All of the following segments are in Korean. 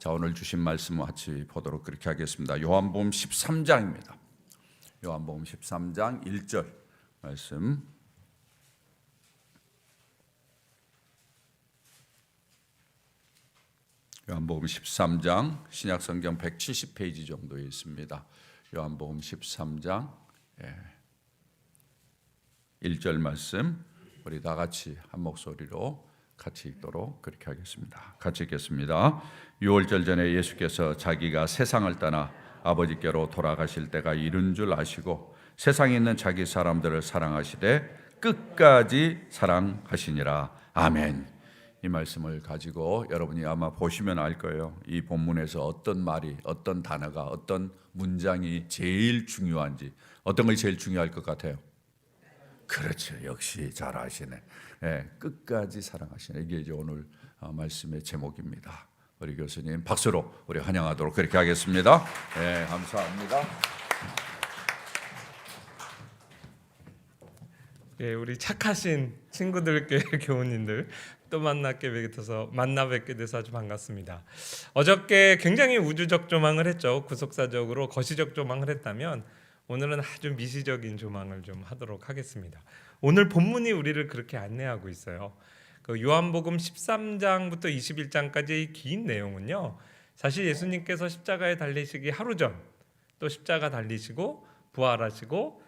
자, 오늘 주신 말씀 같이 보도록 그렇게 하겠습니다. 요한복음 13장입니다. 요한복음 13장 1절 말씀. 요한복음 13장 신약성경 170페이지 정도에 있습니다. 요한복음 13장 1절 말씀 우리 다 같이 한 목소리로 같이 읽도록 그렇게 하겠습니다. 같이 읽겠습니다. 유월절 전에 예수께서 자기가 세상을 떠나 아버지께로 돌아가실 때가 이른 줄 아시고 세상에 있는 자기 사람들을 사랑하시되 끝까지 사랑하시니라. 아멘. 이 말씀을 가지고 여러분이 아마 보시면 알 거예요. 이 본문에서 어떤 말이, 어떤 단어가, 어떤 문장이 제일 중요한지, 어떤 것이 제일 중요할 것 같아요? 그렇죠. 역시 잘 아시네. 끝까지 사랑하시네. 이게 이제 오늘 말씀의 제목입니다. 우리 교수님 박수로 우리 환영하도록 그렇게 하겠습니다. 감사합니다. 우리 착하신 친구들께 교우님들 또 만나 뵙게 돼서 아주 반갑습니다. 어저께 굉장히 우주적 조망을 했죠. 구속사적으로 거시적 조망을 했다면 오늘은 아주 미시적인 조망을 좀 하도록 하겠습니다. 오늘 본문이 우리를 그렇게 안내하고 있어요. 그 요한복음 13장부터 21장까지의 긴 내용은요, 사실 예수님께서 십자가에 달리시기 하루 전 또 십자가 달리시고 부활하시고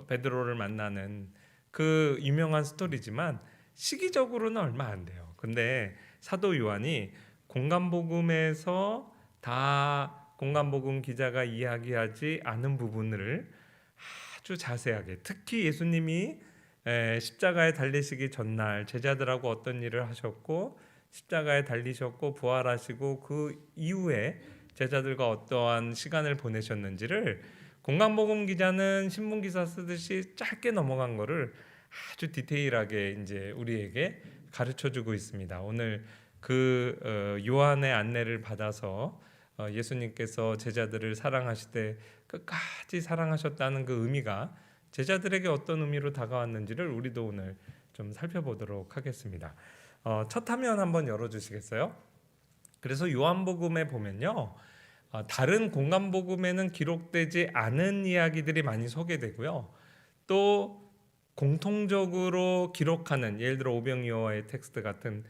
베드로를 만나는 그 유명한 스토리지만 시기적으로는 얼마 안 돼요. 근데 사도 요한이 공간복음에서 다 공간복음 기자가 이야기하지 않은 부분을 아주 자세하게, 특히 예수님이 십자가에 달리시기 전날 제자들하고 어떤 일을 하셨고 십자가에 달리셨고 부활하시고 그 이후에 제자들과 어떠한 시간을 보내셨는지를 공간복음 기자는 신문 기사 쓰듯이 짧게 넘어간 거를 아주 디테일하게 이제 우리에게 가르쳐주고 있습니다. 오늘 그 요한의 안내를 받아서 예수님께서 제자들을 사랑하시되 끝까지 사랑하셨다는 그 의미가 제자들에게 어떤 의미로 다가왔는지를 우리도 오늘 좀 살펴보도록 하겠습니다. 첫 화면 한번 열어주시겠어요? 그래서 요한복음에 보면요, 다른 공간복음에는 기록되지 않은 이야기들이 많이 소개되고요, 또 공통적으로 기록하는, 예를 들어 오병이어의 텍스트 같은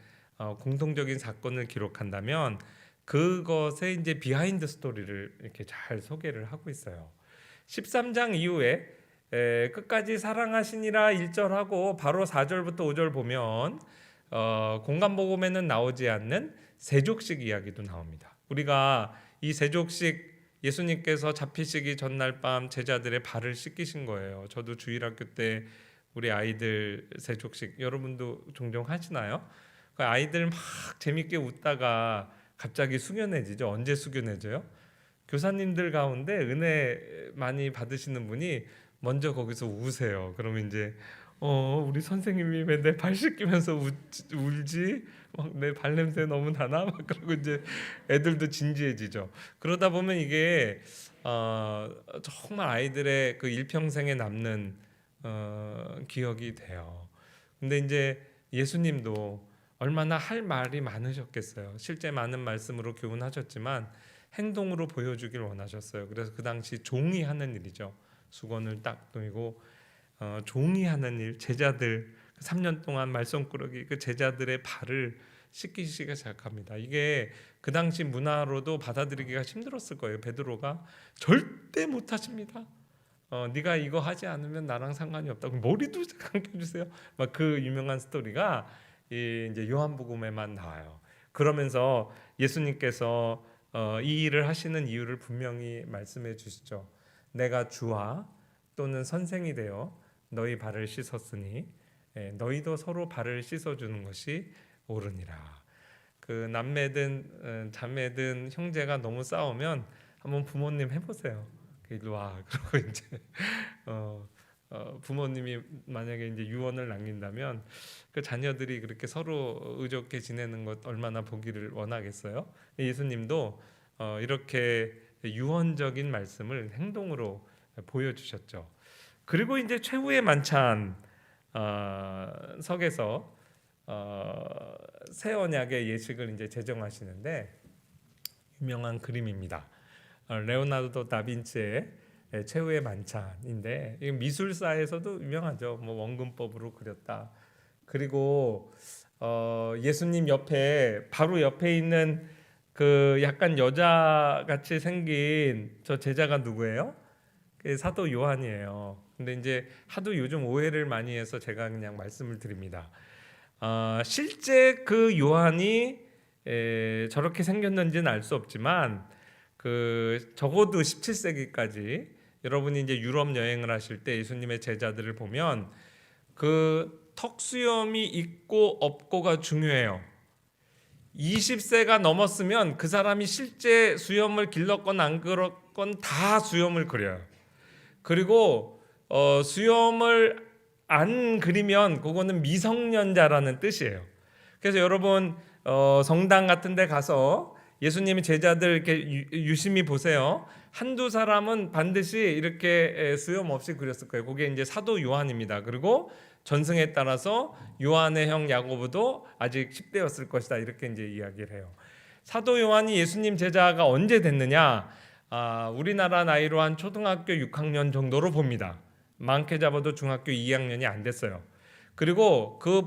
공통적인 사건을 기록한다면 그것의 이제 비하인드 스토리를 이렇게 잘 소개를 하고 있어요. 13장 이후에 끝까지 사랑하시니라 1절하고 바로 4절부터 5절 보면 공간복음에는 나오지 않는 세족식 이야기도 나옵니다. 우리가 이 세족식, 예수님께서 잡히시기 전날 밤 제자들의 발을 씻기신 거예요. 저도 주일학교 때 우리 아이들 세족식, 여러분도 종종 하시나요? 그 아이들 막 재밌게 웃다가 갑자기 숙연해지죠. 언제 숙연해져요? 교사님들 가운데 은혜 많이 받으시는 분이 먼저 거기서 우세요. 그러면 이제 우리 선생님이 왜 내 발 씻기면서 울지? 막 내 발냄새 너무 나나? 막 그러고 이제 애들도 진지해지죠. 그러다 보면 이게 정말 아이들의 그 일평생에 남는 기억이 돼요. 근데 이제 예수님도 얼마나 할 말이 많으셨겠어요. 실제 많은 말씀으로 교훈하셨지만 행동으로 보여주길 원하셨어요. 그래서 그 당시 종이 하는 일이죠. 수건을 딱 들고 종이 하는 일, 제자들 3년 동안 말썽꾸러기 그 제자들의 발을 씻기시기 시작합니다. 이게 그 당시 문화로도 받아들이기가 힘들었을 거예요. 베드로가 절대 못하십니다. 네가 이거 하지 않으면 나랑 상관이 없다고, 머리도 감겨주세요. 막 그 유명한 스토리가 이제 요한복음에만 나와요. 그러면서 예수님께서 이 일을 하시는 이유를 분명히 말씀해 주시죠. 내가 주와 또는 선생이 되어 너희 발을 씻었으니 너희도 서로 발을 씻어주는 것이 옳으니라. 그 남매든 자매든 형제가 너무 싸우면 한번 부모님 해보세요. 일로 와. 그리고 이제 부모님이 만약에 이제 유언을 남긴다면 그 자녀들이 그렇게 서로 의좋게 지내는 것 얼마나 보기를 원하겠어요. 예수님도 이렇게 유언적인 말씀을 행동으로 보여주셨죠. 그리고 이제 최후의 만찬 석에서 새 언약의 예식을 이제 제정하시는데 유명한 그림입니다. 레오나르도 다빈치의 최후의 만찬인데 이 미술사에서도 유명하죠. 뭐 원근법으로 그렸다. 그리고 예수님 옆에 바로 옆에 있는 그 약간 여자 같이 생긴 저 제자가 누구예요? 그 사도 요한이에요. 근데 이제 하도 요즘 오해를 많이 해서 제가 그냥 말씀을 드립니다. 실제 그 요한이 저렇게 생겼는지는 알 수 없지만 그 적어도 17세기까지 여러분이 이제 유럽 여행을 하실 때 예수님의 제자들을 보면 그 턱수염이 있고 없고가 중요해요. 20세가 넘었으면 그 사람이 실제 수염을 길렀건 안 길렀건 다 수염을 그려요. 그리고 수염을 안 그리면 그거는 미성년자라는 뜻이에요. 그래서 여러분 성당 같은 데 가서 예수님의 제자들 이렇게 유심히 보세요. 한두 사람은 반드시 이렇게 수염 없이 그렸을 거예요. 그게 이제 사도 요한입니다. 그리고 전승에 따라서 요한의 형 야고보도 아직 10대였을 것이다. 이렇게 이제 이야기를 해요. 사도 요한이 예수님 제자가 언제 됐느냐? 우리나라 나이로 한 초등학교 6학년 정도로 봅니다. 많게 잡아도 중학교 2학년이 안 됐어요. 그리고 그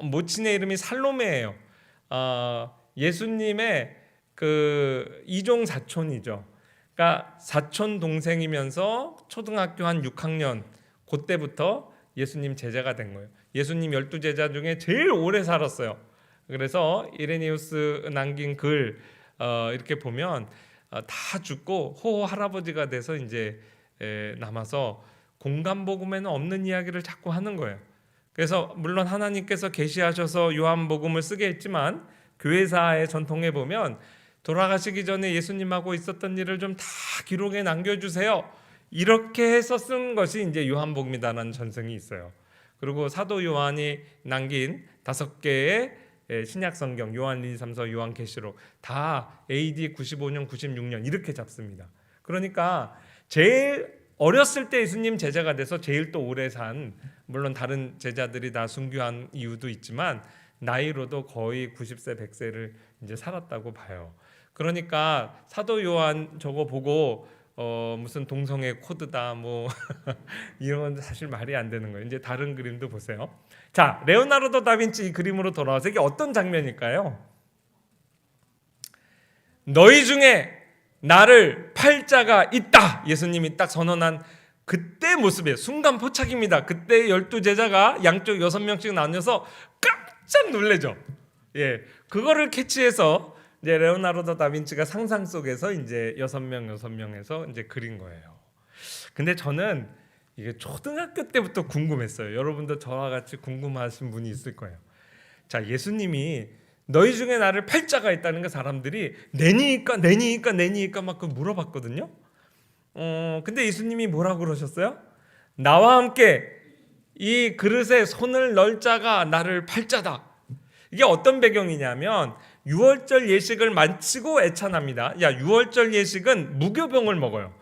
모친의 이름이 살로메예요. 예수님의 그 이종 사촌이죠. 그러니까 사촌 동생이면서 초등학교 한 6학년 그때부터 예수님 제자가 된 거예요. 예수님 12제자 중에 제일 오래 살았어요. 그래서 이레니우스 남긴 글 이렇게 보면 다 죽고 호호 할아버지가 돼서 이제 남아서 공간복음에는 없는 이야기를 자꾸 하는 거예요. 그래서 물론 하나님께서 계시하셔서 요한복음을 쓰게 했지만 교회사의 전통에 보면 돌아가시기 전에 예수님하고 있었던 일을 좀 다 기록에 남겨주세요. 이렇게 해서 쓴 것이 이제 요한복음이다라는 전승이 있어요. 그리고 사도 요한이 남긴 5개의 신약 성경, 요한 1, 2, 3서, 요한 계시록 다 AD 95년, 96년 이렇게 잡습니다. 그러니까 제일 어렸을 때 예수님 제자가 돼서 제일 또 오래 산, 물론 다른 제자들이 다 순교한 이유도 있지만 나이로도 거의 90세, 100세를 이제 살았다고 봐요. 그러니까 사도 요한 저거 보고 무슨 동성애 코드다 뭐 이런 건 사실 말이 안 되는 거예요. 이제 다른 그림도 보세요. 자, 레오나르도 다빈치 이 그림으로 돌아와서 이게 어떤 장면일까요? 너희 중에 나를 팔자가 있다. 예수님이 딱 선언한 그때 모습이에요. 순간 포착입니다. 그때 12제자가 양쪽 6명씩 나뉘어서 깜짝 놀래죠. 예, 그거를 캐치해서 이제 레오나르도 다빈치가 상상 속에서 이제 6명에서 이제 그린 거예요. 근데 저는 이게 초등학교 때부터 궁금했어요. 여러분도 저와 같이 궁금하신 분이 있을 거예요. 자, 예수님이 너희 중에 나를 팔자가 있다는 거 사람들이 내니까 막 그 물어봤거든요. 근데 예수님이 뭐라고 그러셨어요? 나와 함께 이 그릇에 손을 넣을 자가 나를 팔자다. 이게 어떤 배경이냐면 6월절 예식을 마치고 애찬합니다. 야, 6월절 예식은 무교병을 먹어요.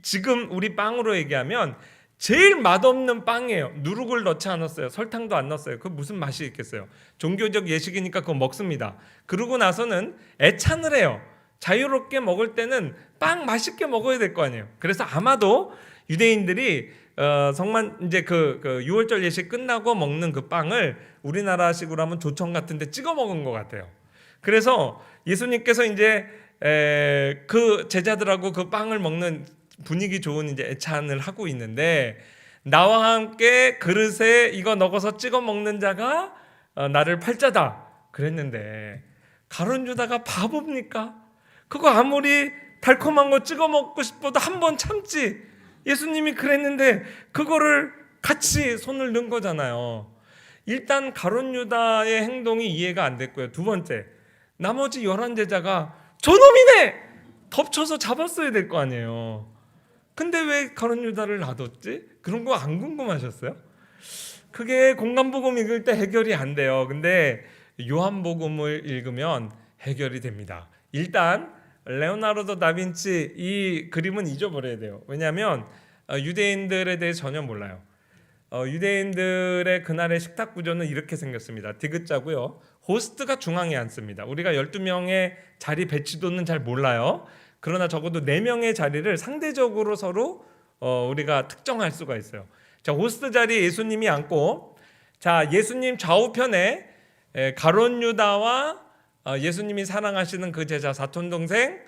지금 우리 빵으로 얘기하면 제일 맛없는 빵이에요. 누룩을 넣지 않았어요. 설탕도 안 넣었어요. 그 무슨 맛이 있겠어요. 종교적 예식이니까 그거 먹습니다. 그러고 나서는 애찬을 해요. 자유롭게 먹을 때는 빵 맛있게 먹어야 될 거 아니에요. 그래서 아마도 유대인들이 정말 이제 그 6월절 예식 끝나고 먹는 그 빵을 우리나라식으로 하면 조청 같은 데 찍어 먹은 것 같아요. 그래서 예수님께서 이제 그 제자들하고 그 빵을 먹는 분위기 좋은 이제 애찬을 하고 있는데 나와 함께 그릇에 이거 넣어서 찍어 먹는 자가 나를 팔자다 그랬는데 가룟 유다가 바보입니까? 그거 아무리 달콤한 거 찍어 먹고 싶어도 한 번 참지. 예수님이 그랬는데 그거를 같이 손을 넣은 거잖아요. 일단 가룟 유다의 행동이 이해가 안 됐고요. 두 번째, 나머지 11제자가 저놈이네! 덮쳐서 잡았어야 될 거 아니에요. 근데 왜 가룟 유다를 놔뒀지? 그런 거 안 궁금하셨어요? 그게 공간복음 읽을 때 해결이 안 돼요. 근데 요한복음을 읽으면 해결이 됩니다. 일단 레오나르도 다빈치 이 그림은 잊어버려야 돼요. 왜냐하면 유대인들에 대해 전혀 몰라요. 유대인들의 그날의 식탁 구조는 이렇게 생겼습니다. 디귿자고요. 호스트가 중앙에 앉습니다. 우리가 12명의 자리 배치도는 잘 몰라요. 그러나 적어도 4명의 자리를 상대적으로 서로 우리가 특정할 수가 있어요. 자, 호스트 자리에 예수님이 앉고, 자, 예수님 좌우편에 가룟 유다와 예수님이 사랑하시는 그 제자 사촌 동생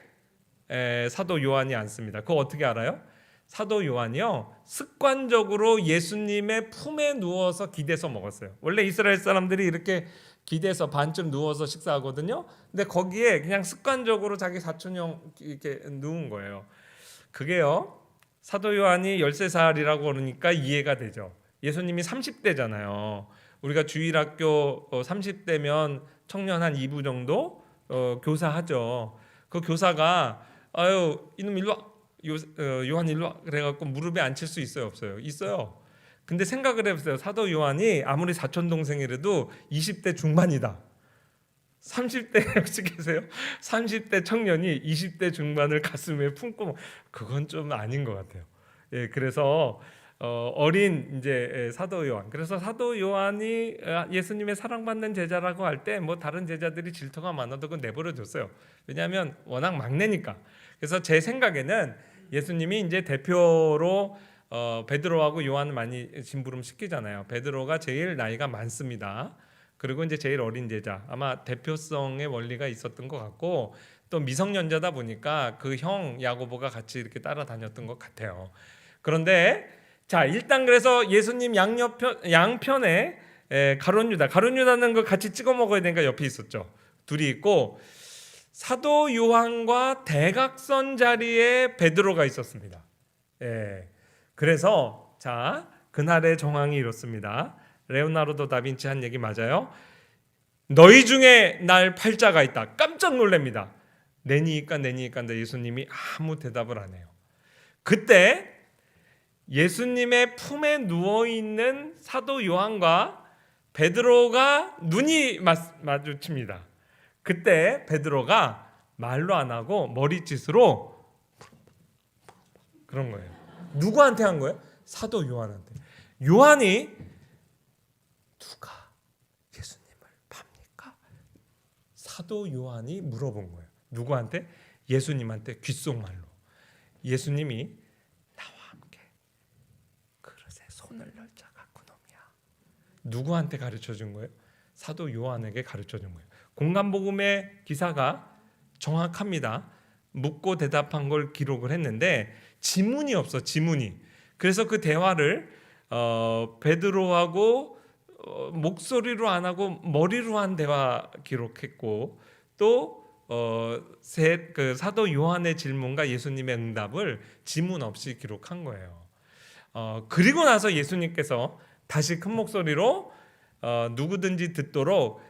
사도 요한이 앉습니다. 그거 어떻게 알아요? 사도 요한이요, 습관적으로 예수님의 품에 누워서 기대서 먹었어요. 원래 이스라엘 사람들이 이렇게 기대서 반쯤 누워서 식사하거든요. 근데 거기에 그냥 습관적으로 자기 사촌 형 이렇게 누운 거예요. 그게요, 사도 요한이 13살이라고 그러니까 이해가 되죠. 예수님이 30대잖아요. 우리가 주일학교 30대면 청년 한 2부 정도 교사하죠. 그 교사가 아유 이놈 일로 와, 요한 일로 와 그래갖고 무릎에 앉힐 수 있어요, 없어요? 있어요. 근데 생각을 해보세요. 사도 요한이 아무리 사촌 동생이라도 20대 중반이다. 30대 혹시 계세요? 30대 청년이 20대 중반을 가슴에 품고, 그건 좀 아닌 것 같아요. 예, 그래서 어린 이제 사도 요한. 그래서 사도 요한이 예수님의 사랑받는 제자라고 할 때 뭐 다른 제자들이 질투가 많아도 그건 내버려 뒀어요. 왜냐하면 워낙 막내니까. 그래서 제 생각에는 예수님이 이제 대표로 베드로하고 요한을 많이 심부름 시키잖아요. 베드로가 제일 나이가 많습니다. 그리고 이제 제일 어린 제자, 아마 대표성의 원리가 있었던 것 같고, 또 미성년자다 보니까 그 형 야고보가 같이 이렇게 따라다녔던 것 같아요. 그런데 자, 일단 그래서 예수님 양편에 가룟 유다는 그 같이 찍어 먹어야 되니까 옆에 있었죠. 둘이 있고, 사도 요한과 대각선 자리에 베드로가 있었습니다. 예. 그래서 자, 그날의 정황이 이렇습니다. 레오나르도 다빈치 한 얘기 맞아요. 너희 중에 날 팔자가 있다. 깜짝 놀랍니다. 내니까 예수님이 아무 대답을 안 해요. 그때 예수님의 품에 누워있는 사도 요한과 베드로가 눈이 마주칩니다. 그때 베드로가 말로 안 하고 머리짓으로 그런 거예요. 누구한테 한 거예요? 사도 요한한테. 요한이 누가 예수님을 팝니까? 사도 요한이 물어본 거예요. 누구한테? 예수님한테 귓속말로. 예수님이 나와 함께 그릇에 손을 넣을 자가 그놈이야. 누구한테 가르쳐 준 거예요? 사도 요한에게 가르쳐 준 거예요. 공간복음의 기사가 정확합니다. 묻고 대답한 걸 기록을 했는데 지문이 없어, 지문이. 그래서 그 대화를 베드로하고 목소리로 안 하고 머리로 한 대화 기록했고, 또 그 사도 요한의 질문과 예수님의 응답을 지문 없이 기록한 거예요. 그리고 나서 예수님께서 다시 큰 목소리로 누구든지 듣도록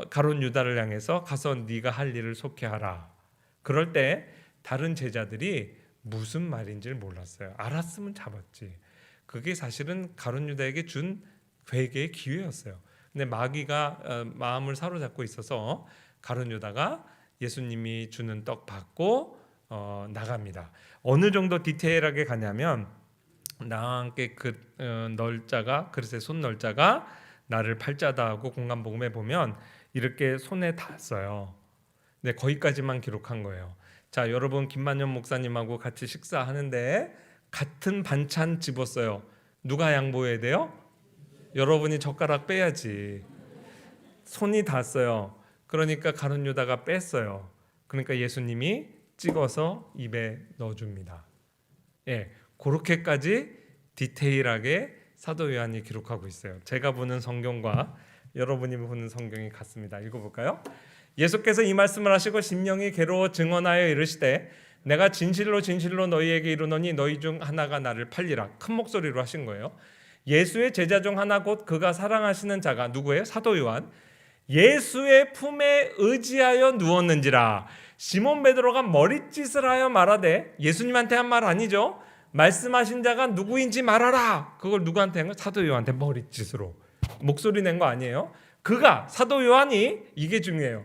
가룟 유다를 향해서 가서 네가 할 일을 속히 하라. 그럴 때 다른 제자들이 무슨 말인지를 몰랐어요. 알았으면 잡았지. 그게 사실은 가룟 유다에게 준 회개의 기회였어요. 근데 마귀가 마음을 사로잡고 있어서 가룟 유다가 예수님이 주는 떡 받고 나갑니다. 어느 정도 디테일하게 가냐면, 나와 함께 넣을 자가 그릇에 손 넣을 자가 나를 팔자다 하고 공간복음에 보면 이렇게 손에 닿았어요. 네, 거기까지만 기록한 거예요. 자, 여러분 김만년 목사님하고 같이 식사하는데 같은 반찬 집었어요. 누가 양보해야 돼요? 여러분이 젓가락 빼야지. 손이 닿았어요. 그러니까 가룟 유다가 뺐어요. 그러니까 예수님이 찍어서 입에 넣어줍니다. 예, 그렇게까지 디테일하게 사도 요한이 기록하고 있어요. 제가 보는 성경과 여러분이 보는 성경이 같습니다. 읽어볼까요? 예수께서 이 말씀을 하시고 심령이 괴로워 증언하여 이르시되 내가 진실로 너희에게 이르노니 너희 중 하나가 나를 팔리라. 큰 목소리로 하신 거예요. 예수의 제자 중 하나 곧 그가 사랑하시는 자가 누구예요? 사도 요한. 예수의 품에 의지하여 누웠는지라. 시몬 베드로가 머리짓을 하여 말하되, 예수님한테 한 말 아니죠. 말씀하신 자가 누구인지 말하라. 그걸 누구한테 한 거예요? 사도 요한한테 머리짓으로 목소리 낸 거 아니에요? 그가, 사도 요한이, 이게 중요해요.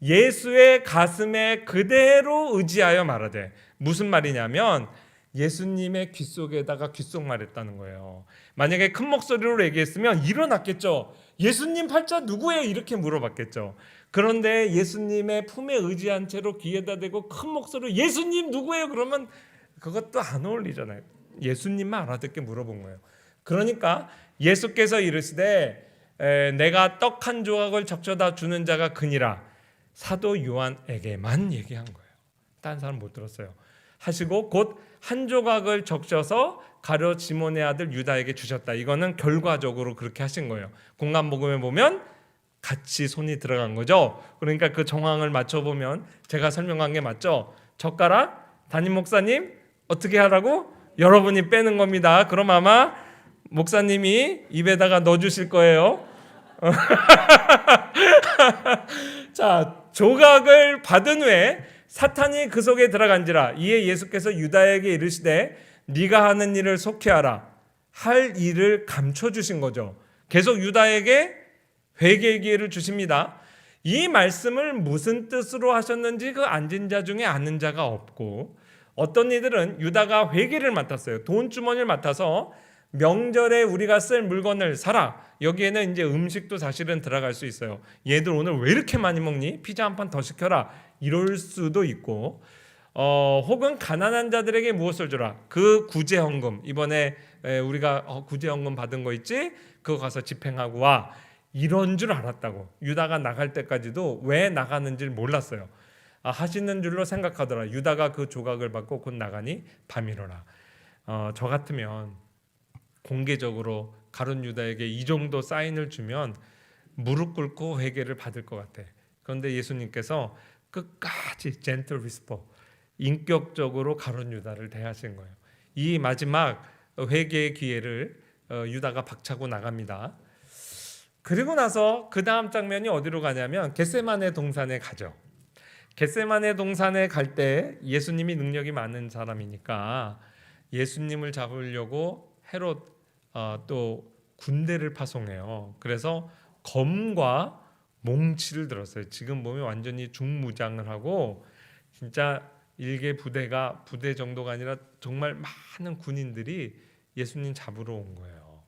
예수의 가슴에 그대로 의지하여 말하되, 무슨 말이냐면 예수님의 귓속에다가 귓속말했다는 거예요. 만약에 큰 목소리로 얘기했으면 일어났겠죠. 예수님 팔자 누구예요? 이렇게 물어봤겠죠. 그런데 예수님의 품에 의지한 채로 귀에다 대고 큰 목소리로 예수님 누구예요? 그러면 그것도 안 어울리잖아요. 예수님만 알아듣게 물어본 거예요. 그러니까 예수께서 이르시되 내가 떡 한 조각을 적셔다 주는 자가 그니라 사도 요한에게만 얘기한 거예요. 다른 사람 못 들었어요. 하시고 곧 한 조각을 적셔서 가룟 시몬의 아들 유다에게 주셨다. 이거는 결과적으로 그렇게 하신 거예요. 공간복음에 보면 같이 손이 들어간 거죠. 그러니까 그 정황을 맞춰보면 제가 설명한 게 맞죠. 젓가락 담임 목사님 어떻게 하라고? 여러분이 빼는 겁니다. 그럼 아마 목사님이 입에다가 넣어주실 거예요. 자, 조각을 받은 후에 사탄이 그 속에 들어간지라. 이에 예수께서 유다에게 이르시되 네가 하는 일을 속히 하라. 할 일을 감춰주신 거죠. 계속 유다에게 회개의 기회를 주십니다. 이 말씀을 무슨 뜻으로 하셨는지 그 앉은 자 중에 아는 자가 없고, 어떤 이들은 유다가 회개를 맡았어요. 돈 주머니를 맡아서 명절에 우리가 쓸 물건을 사라. 여기에는 이제 음식도 사실은 들어갈 수 있어요. 얘들 오늘 왜 이렇게 많이 먹니? 피자 한 판 더 시켜라. 이럴 수도 있고, 혹은 가난한 자들에게 무엇을 주라. 그 구제헌금, 이번에 우리가 구제헌금 받은 거 있지? 그거 가서 집행하고 와. 이런 줄 알았다고. 유다가 나갈 때까지도 왜 나가는지 몰랐어요. 하시는 줄로 생각하더라. 유다가 그 조각을 받고 곧 나가니 밤이로라. 저 같으면 공개적으로 가룟 유다에게 이 정도 사인을 주면 무릎 꿇고 회개를 받을 것 같아. 그런데 예수님께서 끝까지 젠틀 위스퍼, 인격적으로 가룟 유다를 대하신 거예요. 이 마지막 회개의 기회를 유다가 박차고 나갑니다. 그리고 나서 그 다음 장면이 어디로 가냐면 겟세마네 동산에 가죠. 겟세마네 동산에 갈 때 예수님이 능력이 많은 사람이니까 예수님을 잡으려고 헤롯 또 군대를 파송해요. 그래서 검과 몽치를 들었어요. 지금 보면 완전히 중무장을 하고 진짜 일개 부대 정도가 아니라 정말 많은 군인들이 예수님 잡으러 온 거예요.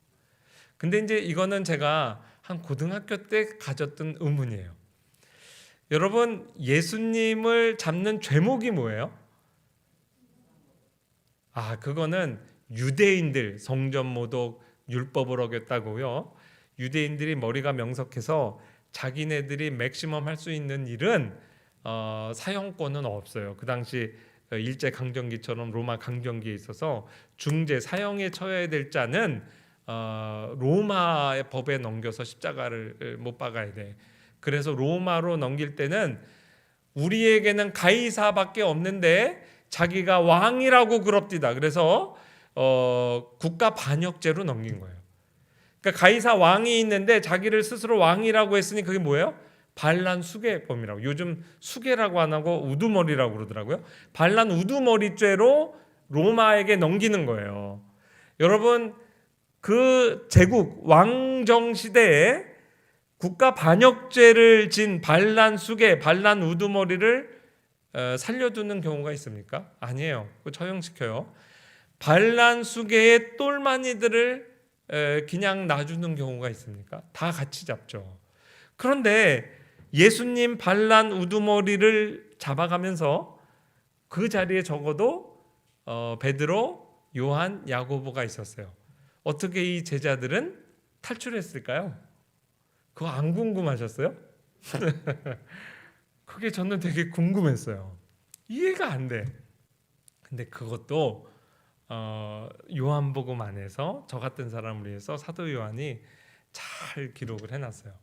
근데 이제 이거는 제가 한 고등학교 때 가졌던 의문이에요. 여러분, 예수님을 잡는 죄목이 뭐예요? 그거는 유대인들 성전 모독 율법을 어겼다고요. 유대인들이 머리가 명석해서 자기네들이 맥시멈 할 수 있는 일은 사형권은 없어요. 그 당시 일제 강점기처럼 로마 강점기에 있어서 중재 사형에 처해야 될 자는 로마의 법에 넘겨서 십자가를 못 박아야 돼. 그래서 로마로 넘길 때는 우리에게는 가이사밖에 없는데 자기가 왕이라고 그럽디다. 그래서 국가 반역죄로 넘긴 거예요. 그러니까 가이사 왕이 있는데 자기를 스스로 왕이라고 했으니 그게 뭐예요? 반란 수괴범이라고. 요즘 수괴라고 안 하고 우두머리라고 그러더라고요. 반란 우두머리죄로 로마에게 넘기는 거예요. 여러분, 그 제국 왕정 시대에 국가 반역죄를 진 반란 수괴, 반란 우두머리를 살려두는 경우가 있습니까? 아니에요. 그거 처형시켜요. 반란 수괴의 똘마니들을 그냥 놔주는 경우가 있습니까? 다 같이 잡죠. 그런데 예수님 반란 우두머리를 잡아가면서 그 자리에 적어도 베드로, 요한, 야고보가 있었어요. 어떻게 이 제자들은 탈출했을까요? 그거 안 궁금하셨어요? 그게 저는 되게 궁금했어요. 이해가 안 돼. 근데 그것도 요한복음 안에서 저 같은 사람을 위해서 사도 요한이 잘 기록을 해놨어요.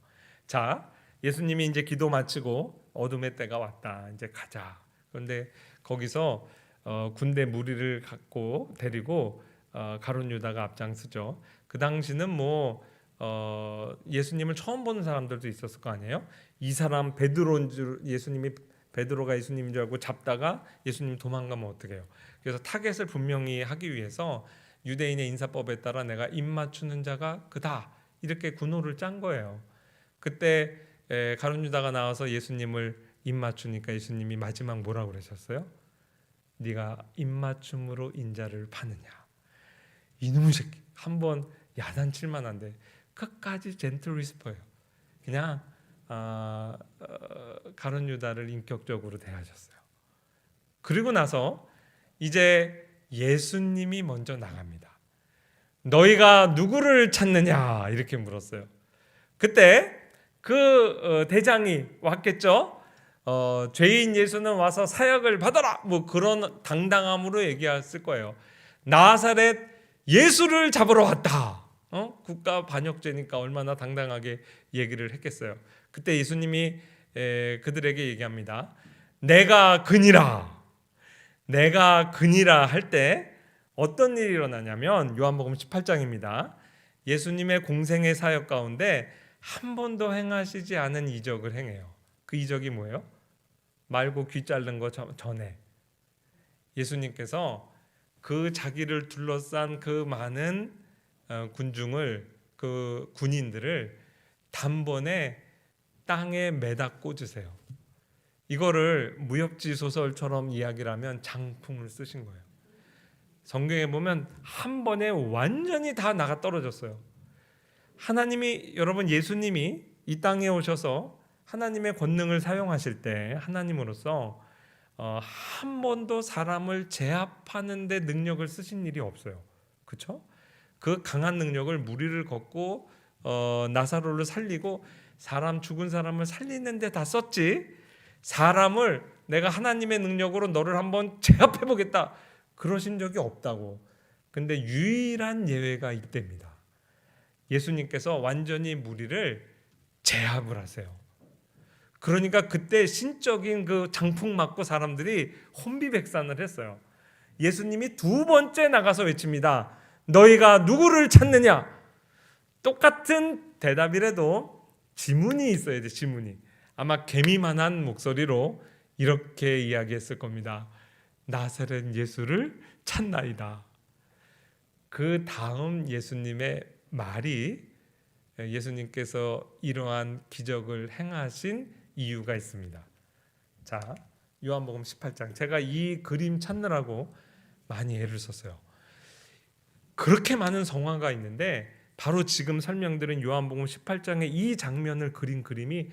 자, 예수님이 이제 기도 마치고 어둠의 때가 왔다. 이제 가자. 그런데 거기서 군대 무리를 갖고 데리고 가룟 유다가 앞장서죠. 그 당시는 뭐 예수님을 처음 보는 사람들도 있었을 거 아니에요. 이 사람 베드로인 줄 베드로가 예수님인 줄 알고 잡다가 예수님 도망가면 어떡해요. 그래서 타겟을 분명히 하기 위해서 유대인의 인사법에 따라 내가 입 맞추는 자가 그다 이렇게 군호를 짠 거예요. 그때 가룟 유다가 나와서 예수님을 입 맞추니까 예수님이 마지막 뭐라고 그러셨어요? 네가 입 맞춤으로 인자를 파느냐. 이놈의 새끼 한번 야단칠 만한데 끝까지 젠틀 위스퍼예요. 그냥 가룟 유다를 인격적으로 대하셨어요. 그리고 나서 이제 예수님이 먼저 나갑니다. 너희가 누구를 찾느냐 이렇게 물었어요. 그때 그 대장이 왔겠죠. 죄인 예수는 와서 사역을 받아라 뭐 그런 당당함으로 얘기했을 거예요. 나사렛 예수를 잡으러 왔다. 국가 반역죄니까 얼마나 당당하게 얘기를 했겠어요. 그때 예수님이 그들에게 얘기합니다. 내가 그니라. 내가 그니라 할 때 어떤 일이 일어나냐면 요한복음 18장입니다. 예수님의 공생의 사역 가운데 한 번도 행하시지 않은 이적을 행해요. 그 이적이 뭐예요? 말고 귀 자른 거 전에 예수님께서 그 자기를 둘러싼 그 많은 군중을, 그 군인들을 단번에 땅에 매다 꽂으세요. 이거를 무협지 소설처럼 이야기를 하면 장풍을 쓰신 거예요. 성경에 보면 한 번에 완전히 다 나가 떨어졌어요. 하나님이, 여러분, 예수님이 이 땅에 오셔서 하나님의 권능을 사용하실 때 하나님으로서 한 번도 사람을 제압하는 데 능력을 쓰신 일이 없어요. 그렇죠? 그 강한 능력을 무리를 걷고 나사로를 살리고 죽은 사람을 살리는 데 다 썼지, 사람을 내가 하나님의 능력으로 너를 한번 제압해 보겠다 그러신 적이 없다고. 근데 유일한 예외가 이때입니다. 예수님께서 완전히 무리를 제압을 하세요. 그러니까 그때 신적인 그 장풍 맞고 사람들이 혼비백산을 했어요. 예수님이 두 번째 나가서 외칩니다. 너희가 누구를 찾느냐? 똑같은 대답이라도 지문이 있어야 돼. 지문이. 아마 개미만한 목소리로 이렇게 이야기했을 겁니다. 나사렛 예수를 찾나이다. 그 다음 예수님의 말이, 예수님께서 이러한 기적을 행하신 이유가 있습니다. 자, 요한복음 18장. 제가 이 그림 찾느라고 많이 애를 썼어요. 그렇게 많은 성화가 있는데 바로 지금 설명드린 요한복음 18장의 이 장면을 그린 그림이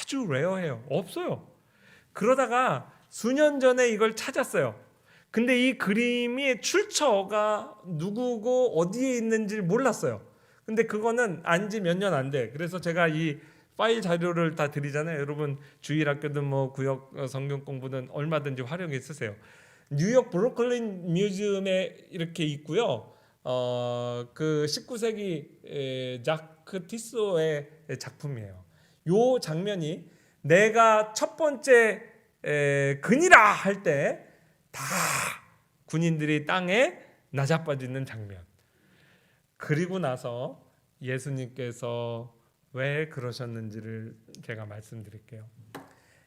아주 레어해요. 없어요. 그러다가 수년 전에 이걸 찾았어요. 근데 이 그림의 출처가 누구고 어디에 있는지 몰랐어요. 근데 그거는 안지 몇 년 안 돼. 그래서 제가 이 파일 자료를 다 드리잖아요. 여러분 주일학교든 뭐 구역 성경 공부든 얼마든지 활용해 쓰세요. 뉴욕 브루클린 뮤지엄에 이렇게 있고요. 그 19세기 자크 티소의 작품이에요. 요 장면이 내가 첫 번째 그니라 할 때 다 군인들이 땅에 나자빠지는 장면. 그리고 나서 예수님께서 왜 그러셨는지를 제가 말씀드릴게요.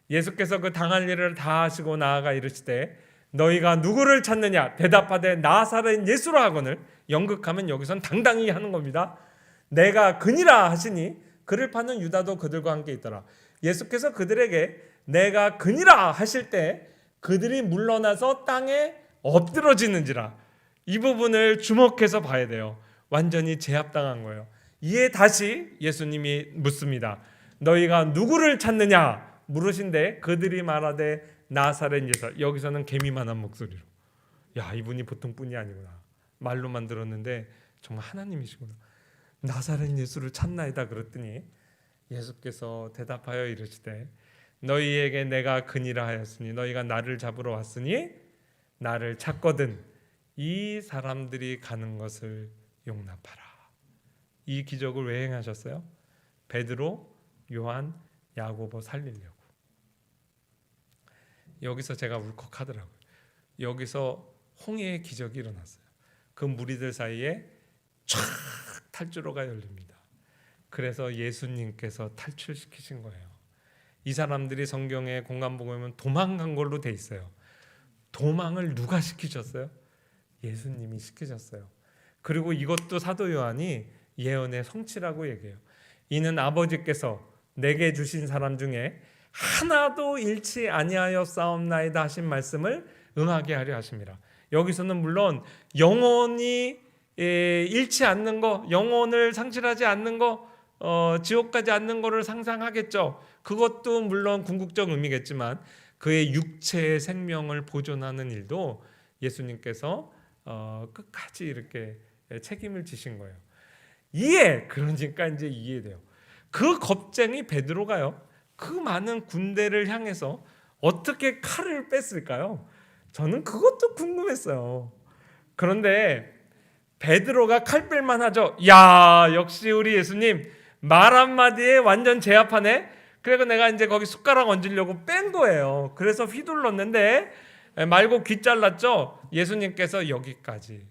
예수께서 그 당할 일을 다 하시고 나아가 이르시되 너희가 누구를 찾느냐? 대답하되 나사렛 예수라 하거늘. 연극하면 여기선 당당히 하는 겁니다. 내가 그니라 하시니 그를 파는 유다도 그들과 함께 있더라. 예수께서 그들에게 내가 그니라 하실 때 그들이 물러나서 땅에 엎드러지는지라. 이 부분을 주목해서 봐야 돼요. 완전히 제압당한 거예요. 이에 다시 예수님이 묻습니다. 너희가 누구를 찾느냐? 물으신데 그들이 말하되 나사렛 예수. 여기서는 개미만한 목소리로. 야, 이분이 보통 분이 아니구나. 말로만 들었는데 정말 하나님이시구나. 나사렛 예수를 찾나이다 그랬더니 예수께서 대답하여 이르시되 너희에게 내가 그니라 하였으니 너희가 나를 잡으러 왔으니 나를 찾거든 이 사람들이 가는 것을 용납하라. 이 기적을 왜 행하셨어요? 베드로, 요한, 야고보 살리려고. 여기서 제가 울컥하더라고요. 여기서 홍해의 기적이 일어났어요. 그 무리들 사이에 촥 탈주로가 열립니다. 그래서 예수님께서 탈출시키신 거예요. 이 사람들이 성경에 공간복음에 보면 도망간 걸로 돼 있어요. 도망을 누가 시키셨어요? 예수님이 시키셨어요. 그리고 이것도 사도 요한이 예언의 성취라고 얘기해요. 이는 아버지께서 내게 주신 사람 중에 하나도 잃지 아니하여 싸움나이다 하신 말씀을 응하게 하려 하심이라. 여기서는 물론 영원히 잃지 않는 거, 영혼을 상실하지 않는 거, 지옥 가지 않는 거를 상상하겠죠. 그것도 물론 궁극적 의미겠지만 그의 육체의 생명을 보존하는 일도 예수님께서 끝까지 이렇게 책임을 지신 거예요. 그러니까 이제 이해돼요. 그 겁쟁이 베드로가요, 그 많은 군대를 향해서 어떻게 칼을 뺐을까요? 저는 그것도 궁금했어요. 그런데 베드로가 칼 뺄만 하죠. 야, 역시 우리 예수님 말 한마디에 완전 제압하네. 그래서 내가 이제 거기 숟가락 얹으려고 뺀 거예요. 그래서 휘둘렀는데 말고 귀 잘랐죠. 예수님께서 여기까지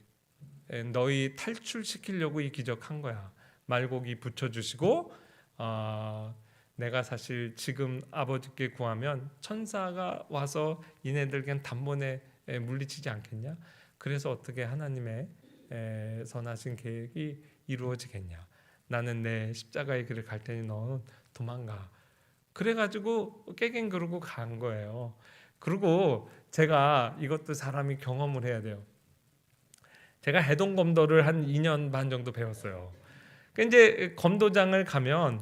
너희 탈출시키려고 이 기적한 거야. 말고기 붙여주시고 내가 사실 지금 아버지께 구하면 천사가 와서 이네들 그냥 단번에 물리치지 않겠냐. 그래서 어떻게 하나님의 선하신 계획이 이루어지겠냐. 나는 내 십자가의 길을 갈 테니 너는 도망가. 그래가지고 깨갱 그러고 간 거예요. 그리고 제가 이것도 사람이 경험을 해야 돼요. 제가 해동검도를 한 2년 반 정도 배웠어요. 그러니까 이제 검도장을 가면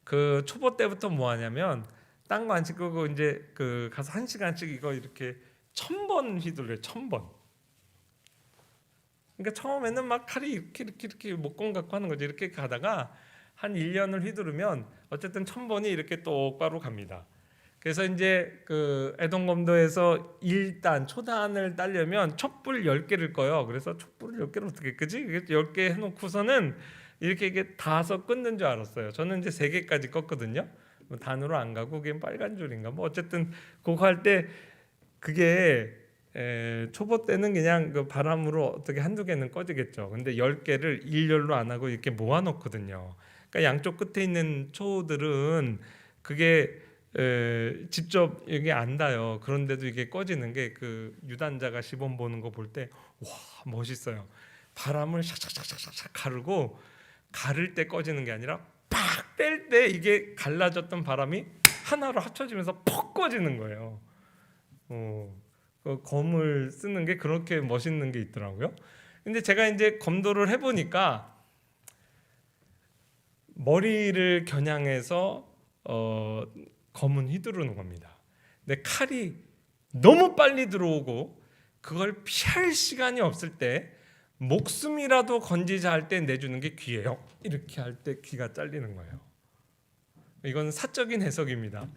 그 초보 때부터 뭐 하냐면 딴 거 안 찍고 이제 그 가서 1시간씩 이거 이렇게 1000번 휘둘러요. 1000번. 그러니까 처음에는 막 칼이 이렇게 목공 갖고 하는 거죠. 이렇게 가다가 한 1년을 휘두르면 어쨌든 1000번이 이렇게 똑바로 갑니다. 그래서 이제 그 애동검도에서 1단 초단을 따려면 촛불 10개를 꺼요. 그래서 촛불을 10개를 어떻게 끄지? 10개 해놓고서는 이렇게 닿아서 끊는 줄 알았어요. 저는 이제 3개까지 껐거든요. 뭐 단으로 안 가고 그게 빨간 줄인가 뭐 어쨌든 그거 할 때 그게 초보 때는 그냥 그 바람으로 어떻게 한두 개는 꺼지겠죠. 근데 10개를 일렬로 안 하고 이렇게 모아놓거든요. 그러니까 양쪽 끝에 있는 초들은 그게 직접 이게 안 닿아요. 그런데도 이게 꺼지는 게 그 유단자가 시범 보는 거 볼 때 와 멋있어요. 바람을 샥샥샥샥샥 가르고 가를 때 꺼지는 게 아니라 팍 뺄 때 이게 갈라졌던 바람이 하나로 합쳐지면서 퍽 꺼지는 거예요. 그 검을 쓰는 게 그렇게 멋있는 게 있더라고요. 근데 제가 이제 검도를 해보니까 머리를 겨냥해서 검은 휘두르는 겁니다. 근데 칼이 너무 빨리 들어오고 그걸 피할 시간이 없을 때 목숨이라도 건지자 할 때 내주는 게 귀예요. 이렇게 할 때 귀가 잘리는 거예요. 이건 사적인 해석입니다.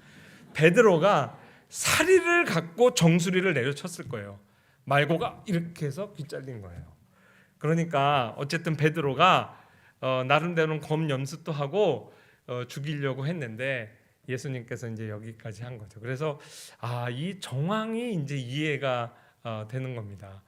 베드로가 사리를 갖고 정수리를 내려쳤을 거예요. 말고가 이렇게 해서 귀 잘린 거예요. 그러니까 어쨌든 베드로가 나름대로는 검 연습도 하고 죽이려고 했는데 예수님께서 이제 여기까지 한 거죠. 그래서 이 정황이 이제 이해가 되는 겁니다.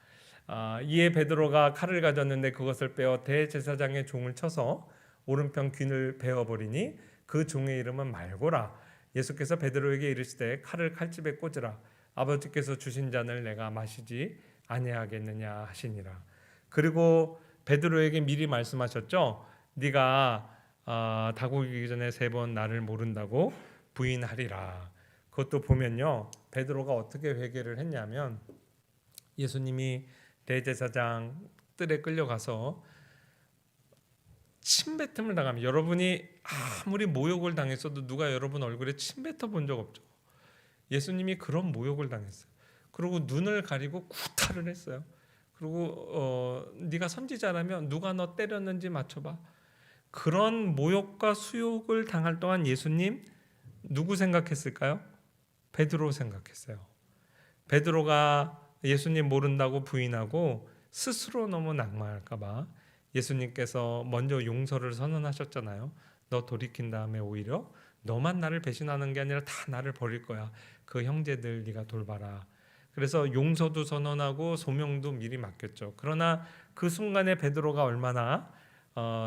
이에 베드로가 칼을 가졌는데 그것을 빼어 대제사장의 종을 쳐서 오른편 귀를 베어버리니 그 종의 이름은 말고라. 예수께서 베드로에게 이르시되 칼을 칼집에 꽂으라. 아버지께서 주신 잔을 내가 마시지 아니하겠느냐 하시니라. 그리고 베드로에게 미리 말씀하셨죠. 네가 닭 오기 전에 3번 나를 모른다고 부인하리라. 그것도 보면요, 베드로가 어떻게 회개를 했냐면 예수님이 대제사장 뜰에 끌려가서 침뱉음을 당하면, 여러분이 아무리 모욕을 당했어도 누가 여러분 얼굴에 침뱉어 본 적 없죠. 예수님이 그런 모욕을 당했어요. 그리고 눈을 가리고 구타를 했어요. 그리고 네가 선지자라면 누가 너 때렸는지 맞춰봐. 그런 모욕과 수욕을 당할 동안 예수님 누구 생각했을까요? 베드로 생각했어요. 베드로가 예수님 모른다고 부인하고 스스로 너무 낙마할까 봐 예수님께서 먼저 용서를 선언하셨잖아요. 너 돌이킨 다음에 오히려 너만 나를 배신하는 게 아니라 다 나를 버릴 거야. 그 형제들 네가 돌봐라. 그래서 용서도 선언하고 소명도 미리 맡겼죠. 그러나 그 순간에 베드로가 얼마나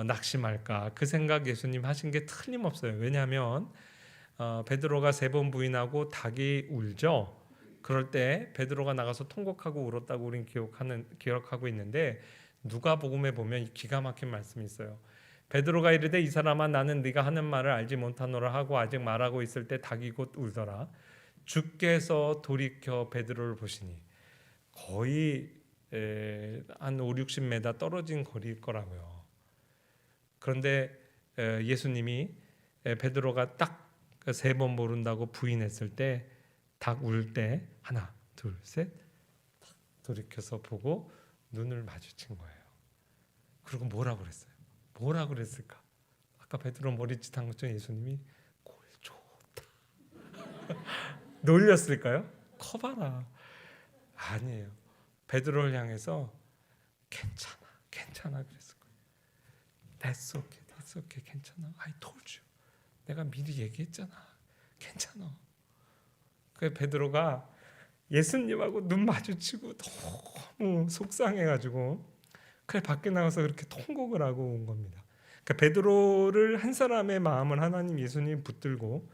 낙심할까, 그 생각 예수님 하신 게 틀림없어요. 왜냐하면 베드로가 3번 부인하고 닭이 울죠. 그럴 때 베드로가 나가서 통곡하고 울었다고 우리는 기억하고 있는데, 누가복음에 보면 기가 막힌 말씀이 있어요. 베드로가 이르되 이 사람아 나는 네가 하는 말을 알지 못하노라 하고 아직 말하고 있을 때 닭이 곧 울더라. 주께서 돌이켜 베드로를 보시니, 거의 한 5, 60m 떨어진 거리일 거라고요. 그런데 예수님이 베드로가 딱 세 번 모른다고 부인했을 때 딱 울 때 하나, 둘, 셋 돌이켜서 보고 눈을 마주친 거예요. 그리고 뭐라고 그랬어요? 뭐라고 그랬을까? 아까 베드로 머리짓 한 것처럼 예수님이 꼴 좋다. 놀렸을까요? 커봐라. 아니에요. 베드로를 향해서 괜찮아 그랬을 거예요. That's okay, 괜찮아. I told you. 내가 미리 얘기했잖아. 괜찮아. 그 베드로가 예수님하고 눈 마주치고 너무 속상해가지고 그래 밖에 나가서 그렇게 통곡을 하고 온 겁니다. 그러니까 베드로를 한 사람의 마음을 하나님 예수님 붙들고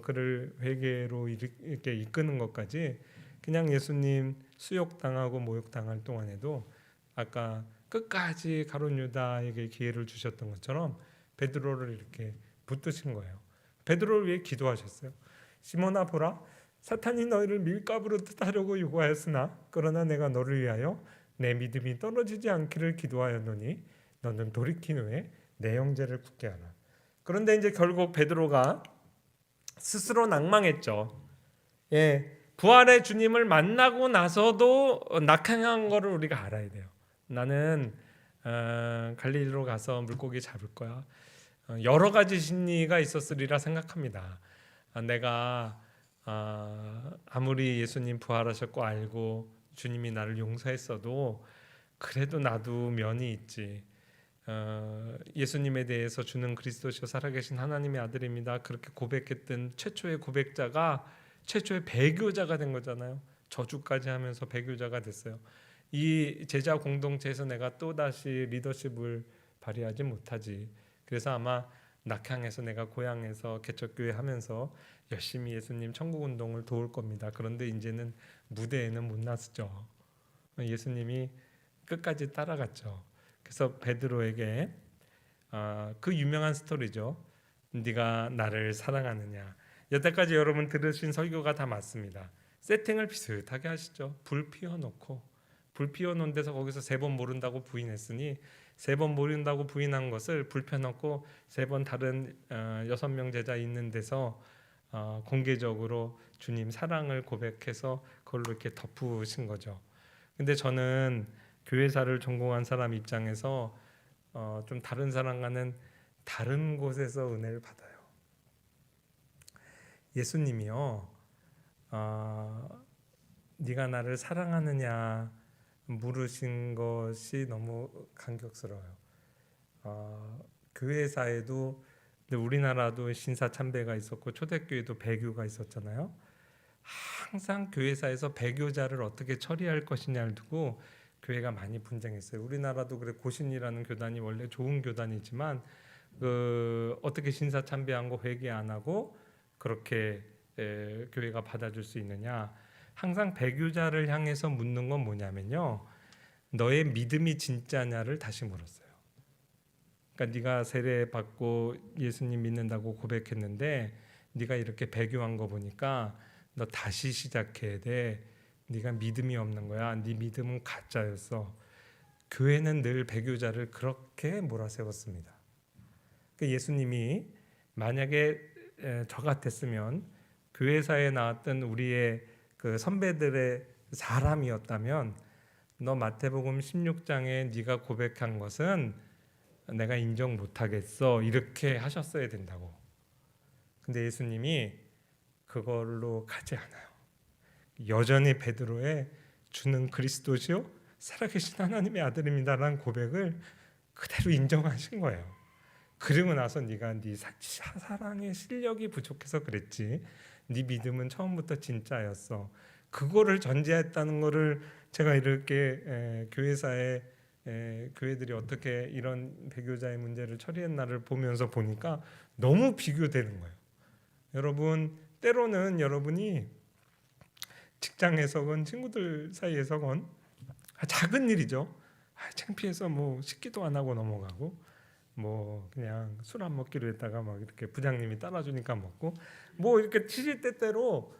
그를 회개로 이렇게 이끄는 것까지 그냥 예수님 수욕당하고 모욕당할 동안에도 아까 끝까지 가룟 유다에게 기회를 주셨던 것처럼 베드로를 이렇게 붙드신 거예요. 베드로를 위해 기도하셨어요. 시몬아 보라, 사탄이 너희를 밀가부로 뜻하려고 요구하였으나 그러나 내가 너를 위하여 내 믿음이 떨어지지 않기를 기도하였노니 너는 돌이킨 후에 내 형제를 굳게 하라. 그런데 이제 결국 베드로가 스스로 낭망했죠. 부활의 주님을 만나고 나서도 낙향한 거를 우리가 알아야 돼요. 나는 갈릴리로 가서 물고기 잡을 거야. 여러 가지 심리가 있었으리라 생각합니다. 내가 아무리 예수님 부활하셨고 알고 주님이 나를 용서했어도 그래도 나도 면이 있지. 예수님에 대해서 주는 그리스도시요 살아계신 하나님의 아들입니다. 그렇게 고백했던 최초의 고백자가 최초의 배교자가 된 거잖아요. 저주까지 하면서 배교자가 됐어요. 이 제자 공동체에서 내가 또다시 리더십을 발휘하지 못하지. 그래서 아마 낙향해서 내가 고향에서 개척교회 하면서 열심히 예수님 천국운동을 도울 겁니다. 그런데 이제는 무대에는 못 나섰죠. 예수님이 끝까지 따라갔죠. 그래서 베드로에게 그 유명한 스토리죠. 네가 나를 사랑하느냐. 여태까지 여러분 들으신 설교가 다 맞습니다. 세팅을 비슷하게 하시죠. 불 피워놓은 데서 거기서 세 번 모른다고 부인했으니 세 번 모른다고 부인한 것을 불 펴놓고 세 번 다른 6명 제자 있는 데서 공개적으로 주님 사랑을 고백해서 그걸로 이렇게 덮으신 거죠. 근데 저는 교회사를 전공한 사람 입장에서 좀 다른 사람과는 다른 곳에서 은혜를 받아요. 예수님이요, 네가 나를 사랑하느냐 물으신 것이 너무 감격스러워요. 교회사에도 우리나라도 신사참배가 있었고 초대교회도 배교가 있었잖아요. 항상 교회사에서 배교자를 어떻게 처리할 것이냐를 두고 교회가 많이 분쟁했어요. 우리나라도 그래 고신이라는 교단이 원래 좋은 교단이지만 어떻게 신사참배한 거 회개 안 하고 그렇게 교회가 받아줄 수 있느냐. 항상 배교자를 향해서 묻는 건 뭐냐면요, 너의 믿음이 진짜냐를 다시 물었어요. 그러니까 네가 세례 받고 예수님 믿는다고 고백했는데 네가 이렇게 배교한 거 보니까 너 다시 시작해야 돼. 네가 믿음이 없는 거야. 네 믿음은 가짜였어. 교회는 늘 배교자를 그렇게 몰아세웠습니다. 그러니까 예수님이 만약에 저 같았으면 교회사에 나왔던 우리의 그 선배들의 사람이었다면 너 마태복음 16장에 네가 고백한 것은 내가 인정 못하겠어 이렇게 하셨어야 된다고. 근데 예수님이 그걸로 가지 않아요. 여전히 베드로의 주는 그리스도시요 살아계신 하나님의 아들입니다라는 고백을 그대로 인정하신 거예요. 그리고 나서 네가 네 사랑의 실력이 부족해서 그랬지. 네 믿음은 처음부터 진짜였어. 그거를 전제했다는 거를 제가 이렇게 교회사에 교회들이 어떻게 이런 배교자의 문제를 처리했나를 보면서 보니까 너무 비교되는 거예요. 여러분, 때로는 여러분이 직장에서건 친구들 사이에서건 작은 일이죠. 창피해서 뭐 식기도 안 하고 넘어가고 뭐 그냥 술 안 먹기로 했다가 막 이렇게 부장님이 따라주니까 먹고 뭐 이렇게 시시때때로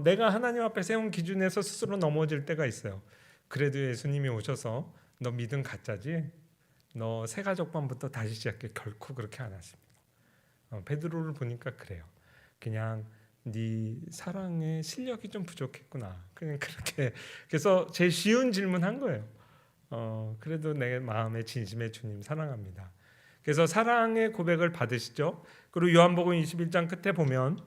내가 하나님 앞에 세운 기준에서 스스로 넘어질 때가 있어요. 그래도 예수님이 오셔서 너 믿음 가짜지? 너 새 가족반부터 다시 시작해. 결코 그렇게 안 하십니다. 베드로를 보니까 그래요. 그냥 네 사랑의 실력이 좀 부족했구나. 그냥 그렇게. 그래서 제일 쉬운 질문 한 거예요. 그래도 내 마음의 진심의 주님 사랑합니다. 그래서 사랑의 고백을 받으시죠. 그리고 요한복음 21장 끝에 보면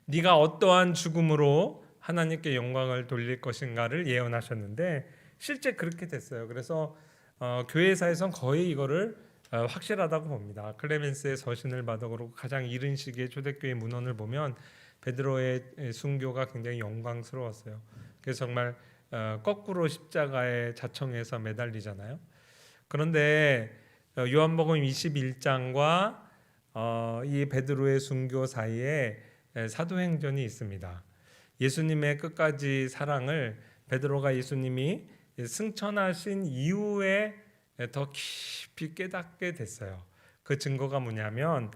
네가 어떠한 죽음으로 하나님께 영광을 돌릴 것인가를 예언하셨는데 실제 그렇게 됐어요. 그래서 교회사에선 거의 이거를 확실하다고 봅니다. 클레멘스의 서신을 봐도 그렇고 가장 이른 시기의 초대교회 문헌을 보면 베드로의 순교가 굉장히 영광스러웠어요. 그래서 정말 거꾸로 십자가에 자청해서 매달리잖아요. 그런데 요한복음 21장과 이 베드로의 순교 사이에 사도행전이 있습니다. 예수님의 끝까지 사랑을 베드로가 예수님이 승천하신 이후에 더 깊이 깨닫게 됐어요. 그 증거가 뭐냐면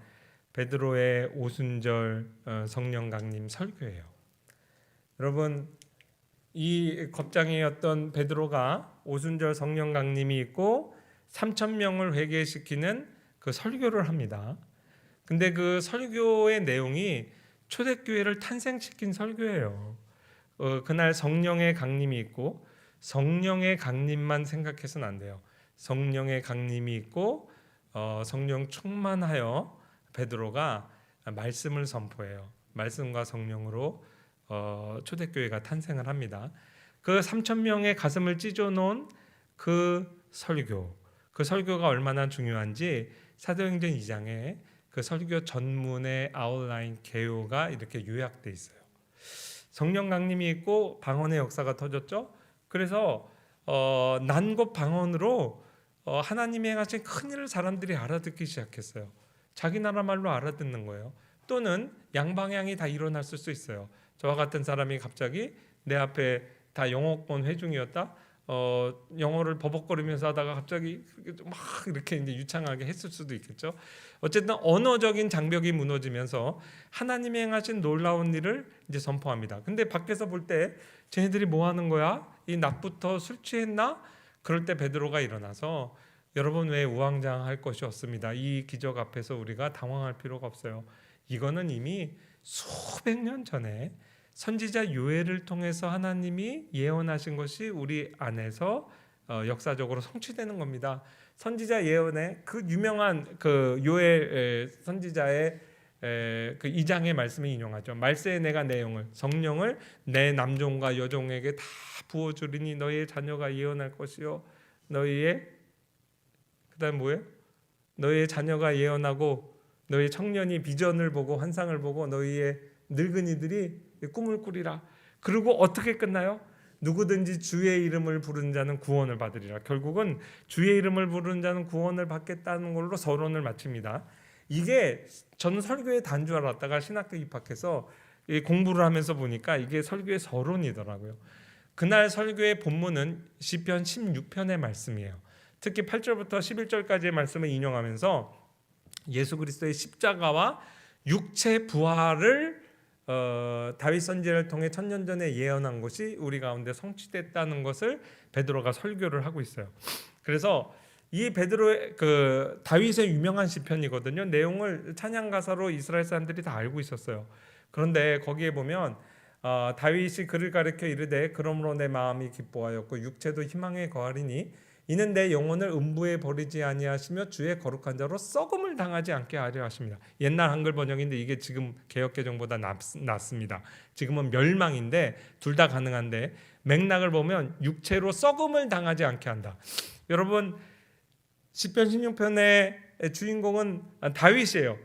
베드로의 오순절 성령 강림 설교예요. 여러분, 이 겁장이었던 베드로가 오순절 성령 강림이 있고 3,000명을 회개시키는 그 설교를 합니다. 근데 그 설교의 내용이 초대교회를 탄생시킨 설교예요. 그날 성령의 강림이 있고 성령의 강림만 생각해서는 안 돼요. 성령의 강림이 있고 성령 충만하여 베드로가 말씀을 선포해요. 말씀과 성령으로 초대교회가 탄생을 합니다. 그 3,000명의 가슴을 찢어놓은 그 설교가 얼마나 중요한지 사도행전 2장에 그 설교 전문의 아웃라인 개요가 이렇게 요약돼 있어요. 성령 강림이 있고 방언의 역사가 터졌죠. 그래서 난곳 방언으로 하나님이 행하신 큰 일을 사람들이 알아듣기 시작했어요. 자기 나라 말로 알아듣는 거예요. 또는 양방향이 다 일어났을 수 있어요. 저와 같은 사람이 갑자기 내 앞에 다 영어권 회중이었다. 영어를 버벅거리면서 하다가 갑자기 막 이렇게 이제 유창하게 했을 수도 있겠죠. 어쨌든 언어적인 장벽이 무너지면서 하나님이 행하신 놀라운 일을 이제 선포합니다. 근데 밖에서 볼 때 쟤네들이 뭐 하는 거야? 이 낮부터 술 취했나? 그럴 때 베드로가 일어나서 여러분 왜 우왕좌왕할 것이 없습니다. 이 기적 앞에서 우리가 당황할 필요가 없어요. 이거는 이미 수백 년 전에 선지자 요엘을 통해서 하나님이 예언하신 것이 우리 안에서 역사적으로 성취되는 겁니다. 선지자 예언의 그 유명한 그 요엘 선지자의 그 2장의 말씀을 인용하죠. 말세에 내가 내 영을 성령을 내 남종과 여종에게 다 부어주리니 너희의 자녀가 예언할 것이요 너희의 그다음 뭐예요? 너희의 자녀가 예언하고 너희 청년이 비전을 보고 환상을 보고 너희의 늙은이들이 꿈을 꾸리라. 그리고 어떻게 끝나요? 누구든지 주의 이름을 부르는 자는 구원을 받으리라. 결국은 주의 이름을 부르는 자는 구원을 받겠다는 걸로 서론을 마칩니다. 이게 저는 설교의 단줄 알았다가 신학교 입학해서 공부를 하면서 보니까 이게 설교의 서론이더라고요. 그날 설교의 본문은 시편 16편의 말씀이에요. 특히 8절부터 11절까지의 말씀을 인용하면서 예수 그리스도의 십자가와 육체 부활을 다윗 선지자를 통해 천년 전에 예언한 것이 우리 가운데 성취됐다는 것을 베드로가 설교를 하고 있어요. 그래서 이 베드로의 그 다윗의 유명한 시편이거든요. 내용을 찬양 가사로 이스라엘 사람들이 다 알고 있었어요. 그런데 거기에 보면 다윗이 그를 가리켜 이르되 그러므로 내 마음이 기뻐하였고 육체도 희망에 거하리니 이는 내 영혼을 음부에 버리지 아니하시며 주의 거룩한 자로 썩음을 당하지 않게 하려 하십니다. 옛날 한글 번역인데 이게 지금 개역개정보다 낫습니다. 지금은 멸망인데 둘 다 가능한데 맥락을 보면 육체로 썩음을 당하지 않게 한다. 여러분 시편 16편의 주인공은 다윗이에요.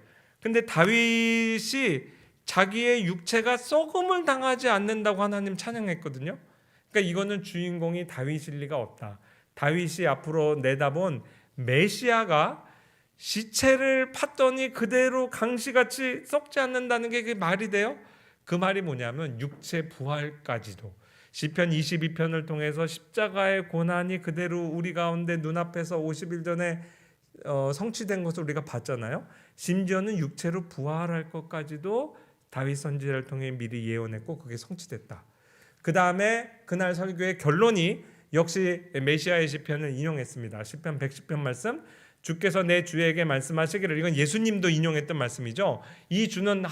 근데 다윗이 자기의 육체가 썩음을 당하지 않는다고 하나님 찬양했거든요. 그러니까 이거는 주인공이 다윗일 리가 없다. 다윗이 앞으로 내다본 메시아가 시체를 팠더니 그대로 강시같이 썩지 않는다는 게 말이 돼요? 그 말이 뭐냐면 육체 부활까지도 시편 22편을 통해서 십자가의 고난이 그대로 우리 가운데 눈앞에서 50일 전에 성취된 것을 우리가 봤잖아요. 심지어는 육체로 부활할 것까지도 다윗 선지자를 통해 미리 예언했고 그게 성취됐다. 그 다음에 그날 설교의 결론이 역시 메시아의 시편을 인용했습니다. 시편 110편 말씀, 주께서 내 주에게 말씀하시기를, 이건 예수님도 인용했던 말씀이죠. 이 주는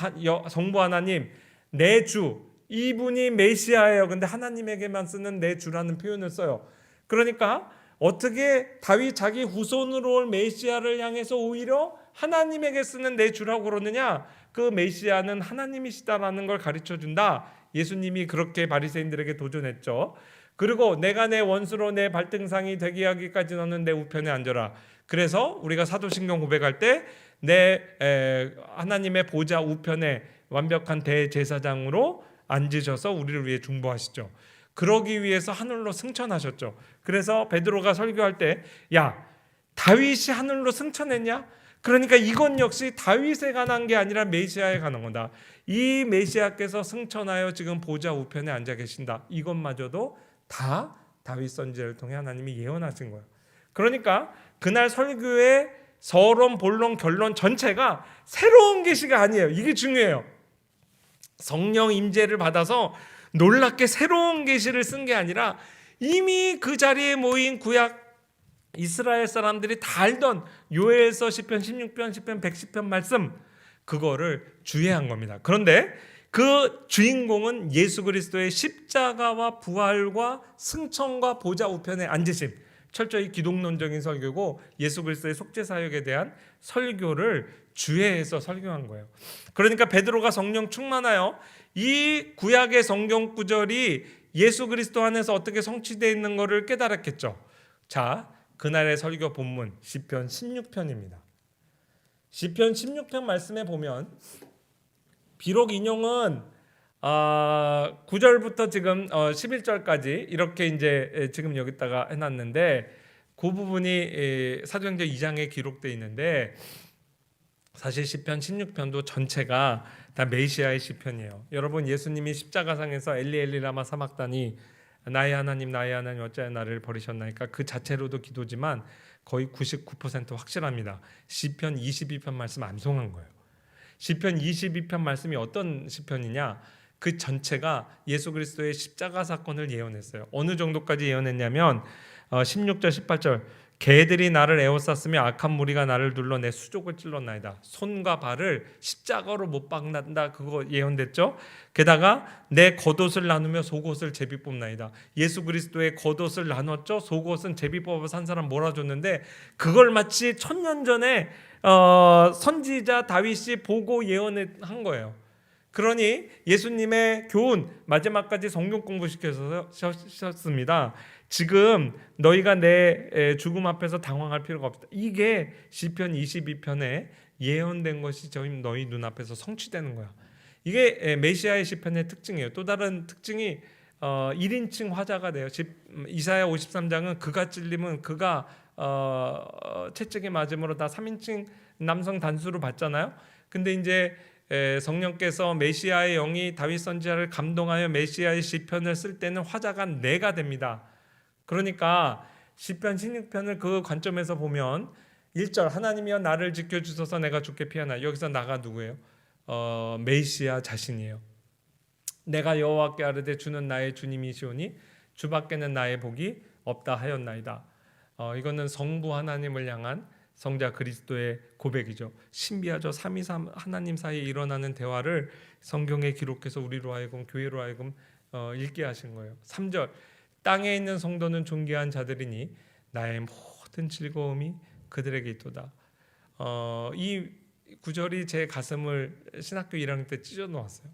성부 하나님, 내 주, 이분이 메시아예요. 근데 하나님에게만 쓰는 내 주라는 표현을 써요. 그러니까 어떻게 다윗 자기 후손으로 올 메시아를 향해서 오히려 하나님에게 쓰는 내 주라고 그러느냐? 그 메시아는 하나님이시다라는 걸 가르쳐 준다. 예수님이 그렇게 바리새인들에게 도전했죠. 그리고 내가 내 원수로 내 발등상이 되게 하기까지 너는 내 우편에 앉아라. 그래서 우리가 사도신경 고백할 때 내 하나님의 보좌 우편에 완벽한 대제사장으로 앉으셔서 우리를 위해 중보하시죠. 그러기 위해서 하늘로 승천하셨죠. 그래서 베드로가 설교할 때, 야, 다윗이 하늘로 승천했냐? 그러니까 이건 역시 다윗에 관한 게 아니라 메시아에 관한 거다. 이 메시아께서 승천하여 지금 보좌 우편에 앉아 계신다. 이것마저도 다 다윗 선지자를 통해 하나님이 예언하신 거예요. 그러니까 그날 설교의 서론, 본론, 결론 전체가 새로운 계시가 아니에요. 이게 중요해요. 성령 임재를 받아서 놀랍게 새로운 계시를 쓴 게 아니라 이미 그 자리에 모인 구약 이스라엘 사람들이 다 알던 요엘서, 시편 16편, 시편 110편 말씀, 그거를 주의한 겁니다. 그런데 그 주인공은 예수 그리스도의 십자가와 부활과 승천과 보좌 우편에 앉으심, 철저히 기독론적인 설교고 예수 그리스도의 속죄 사역에 대한 설교를 주의해서 설교한 거예요. 그러니까 베드로가 성령 충만하여 이 구약의 성경 구절이 예수 그리스도 안에서 어떻게 성취되어 있는 것을 깨달았겠죠. 자, 그날의 설교 본문 시편 16편입니다. 시편 16편 말씀에 보면 비록 인용은 9절부터 지금 11절까지 이렇게 이제 지금 여기다가 해놨는데 그 부분이 사도행전 2장에 기록되어 있는데 사실 시편 16편도 전체가 다 메시아의 시편이에요. 여러분, 예수님이 십자가상에서 엘리 엘리 라마 사막다니 나의 하나님 어찌하여 나를 버리셨나이까, 그 자체로도 기도지만 거의 99% 확실합니다. 시편 22편 말씀 암송한 거예요. 시편 22편 말씀이 어떤 시편이냐? 그 전체가 예수 그리스도의 십자가 사건을 예언했어요. 어느 정도까지 예언했냐면 16절 18절, 개들이 나를 에워쌌으며 악한 무리가 나를 둘러 내 수족을 찔렀나이다. 손과 발을 십자가로 못 박는다, 그거 예언됐죠. 게다가 내 겉옷을 나누며 속옷을 제비 뽑나이다. 예수 그리스도의 겉옷을 나눴죠. 속옷은 제비 뽑아서 한 사람 몰아줬는데 그걸 마치 1000년 전에 선지자 다윗이 보고 예언한 거예요. 그러니 예수님의 교훈, 마지막까지 성경 공부시켰습니다. 지금 너희가 내 죽음 앞에서 당황할 필요가 없다. 이게 시편 22편에 예언된 것이 너희 눈앞에서 성취되는 거야. 이게 메시아의 시편의 특징이에요. 또 다른 특징이 1인칭 화자가 돼요. 이사야 53장은 그가 찔림은 그가 채찍에 맞음으로 다 3인칭 남성 단수로 봤잖아요. 근데 이제 성령께서 메시아의 영이 다윗 선지자를 감동하여 메시아의 시편을 쓸 때는 화자가 내가 됩니다. 그러니까 시편 16편을 그 관점에서 보면 1절, 하나님이여 나를 지켜주소서 내가 죽게 피하나. 여기서 나가 누구예요? 메시아 자신이에요. 내가 여호와께 아뢰되 주는 나의 주님이시오니 주밖에는 나의 복이 없다 하였나이다. 이거는 성부 하나님을 향한 성자 그리스도의 고백이죠. 신비하죠. 삼위삼 하나님 사이에 일어나는 대화를 성경에 기록해서 우리로 하여금, 교회로 하여금 읽게 하신 거예요. 3절, 땅에 있는 성도는 존귀한 자들이니 나의 모든 즐거움이 그들에게 있도다. 이 구절이 제 가슴을 신학교 1학년 때 찢어 놓았어요.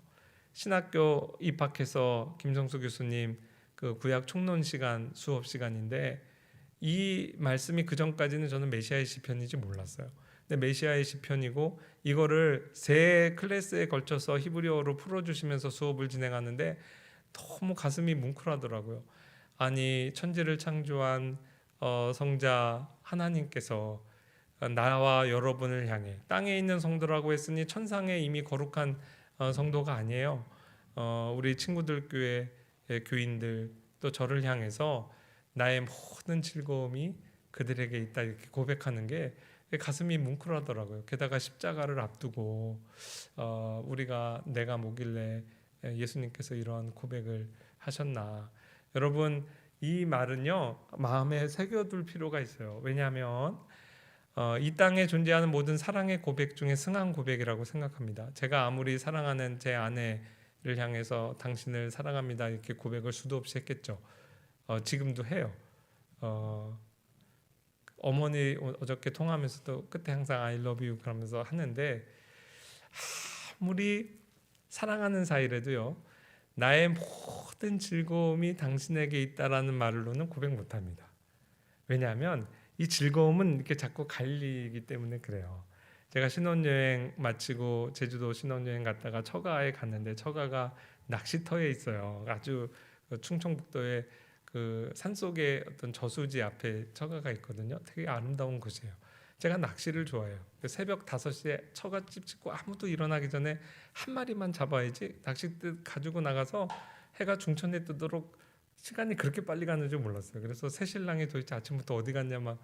신학교 입학해서 김성수 교수님 그 구약 총론 시간, 수업 시간인데 이 말씀이 그 전까지는 저는 메시아의 시편인지 몰랐어요. 근데 메시아의 시편이고 이거를 세 클래스에 걸쳐서 히브리어로 풀어주시면서 수업을 진행하는데 너무 가슴이 뭉클하더라고요. 아니, 천지를 창조한 성자 하나님께서 나와 여러분을 향해, 땅에 있는 성도라고 했으니 천상에 이미 거룩한 성도가 아니에요. 우리 친구들 교회 교인들 또 저를 향해서 나의 모든 즐거움이 그들에게 있다, 이렇게 고백하는 게 가슴이 뭉클하더라고요. 게다가 십자가를 앞두고 내가 뭐길래 예수님께서 이러한 고백을 하셨나. 여러분, 이 말은요 마음에 새겨둘 필요가 있어요. 왜냐하면 이 땅에 존재하는 모든 사랑의 고백 중에 승한 고백이라고 생각합니다. 제가 아무리 사랑하는 제 아내를 향해서 당신을 사랑합니다 이렇게 고백을 수도 없이 했겠죠. 지금도 해요. 어머니 어저께 통화하면서도 끝에 항상 I love you 그러면서 하는데, 아무리 사랑하는 사이라도요 나의 모든 즐거움이 당신에게 있다라는 말로는 고백 못합니다. 왜냐하면 이 즐거움은 이렇게 자꾸 갈리기 때문에 그래요. 제가 신혼여행 마치고 제주도 신혼여행 갔다가 처가에 갔는데 처가가 낚시터에 있어요. 아주 충청북도의 그 산속의 어떤 저수지 앞에 처가가 있거든요. 되게 아름다운 곳이에요. 제가 낚시를 좋아해요. 새벽 5시에 처갓집 짓고 아무도 일어나기 전에 한 마리만 잡아야지 낚싯대 가지고 나가서 해가 중천에 뜨도록 시간이 그렇게 빨리 가는 줄 몰랐어요. 그래서 새신랑이 도대체 아침부터 어디 갔냐 막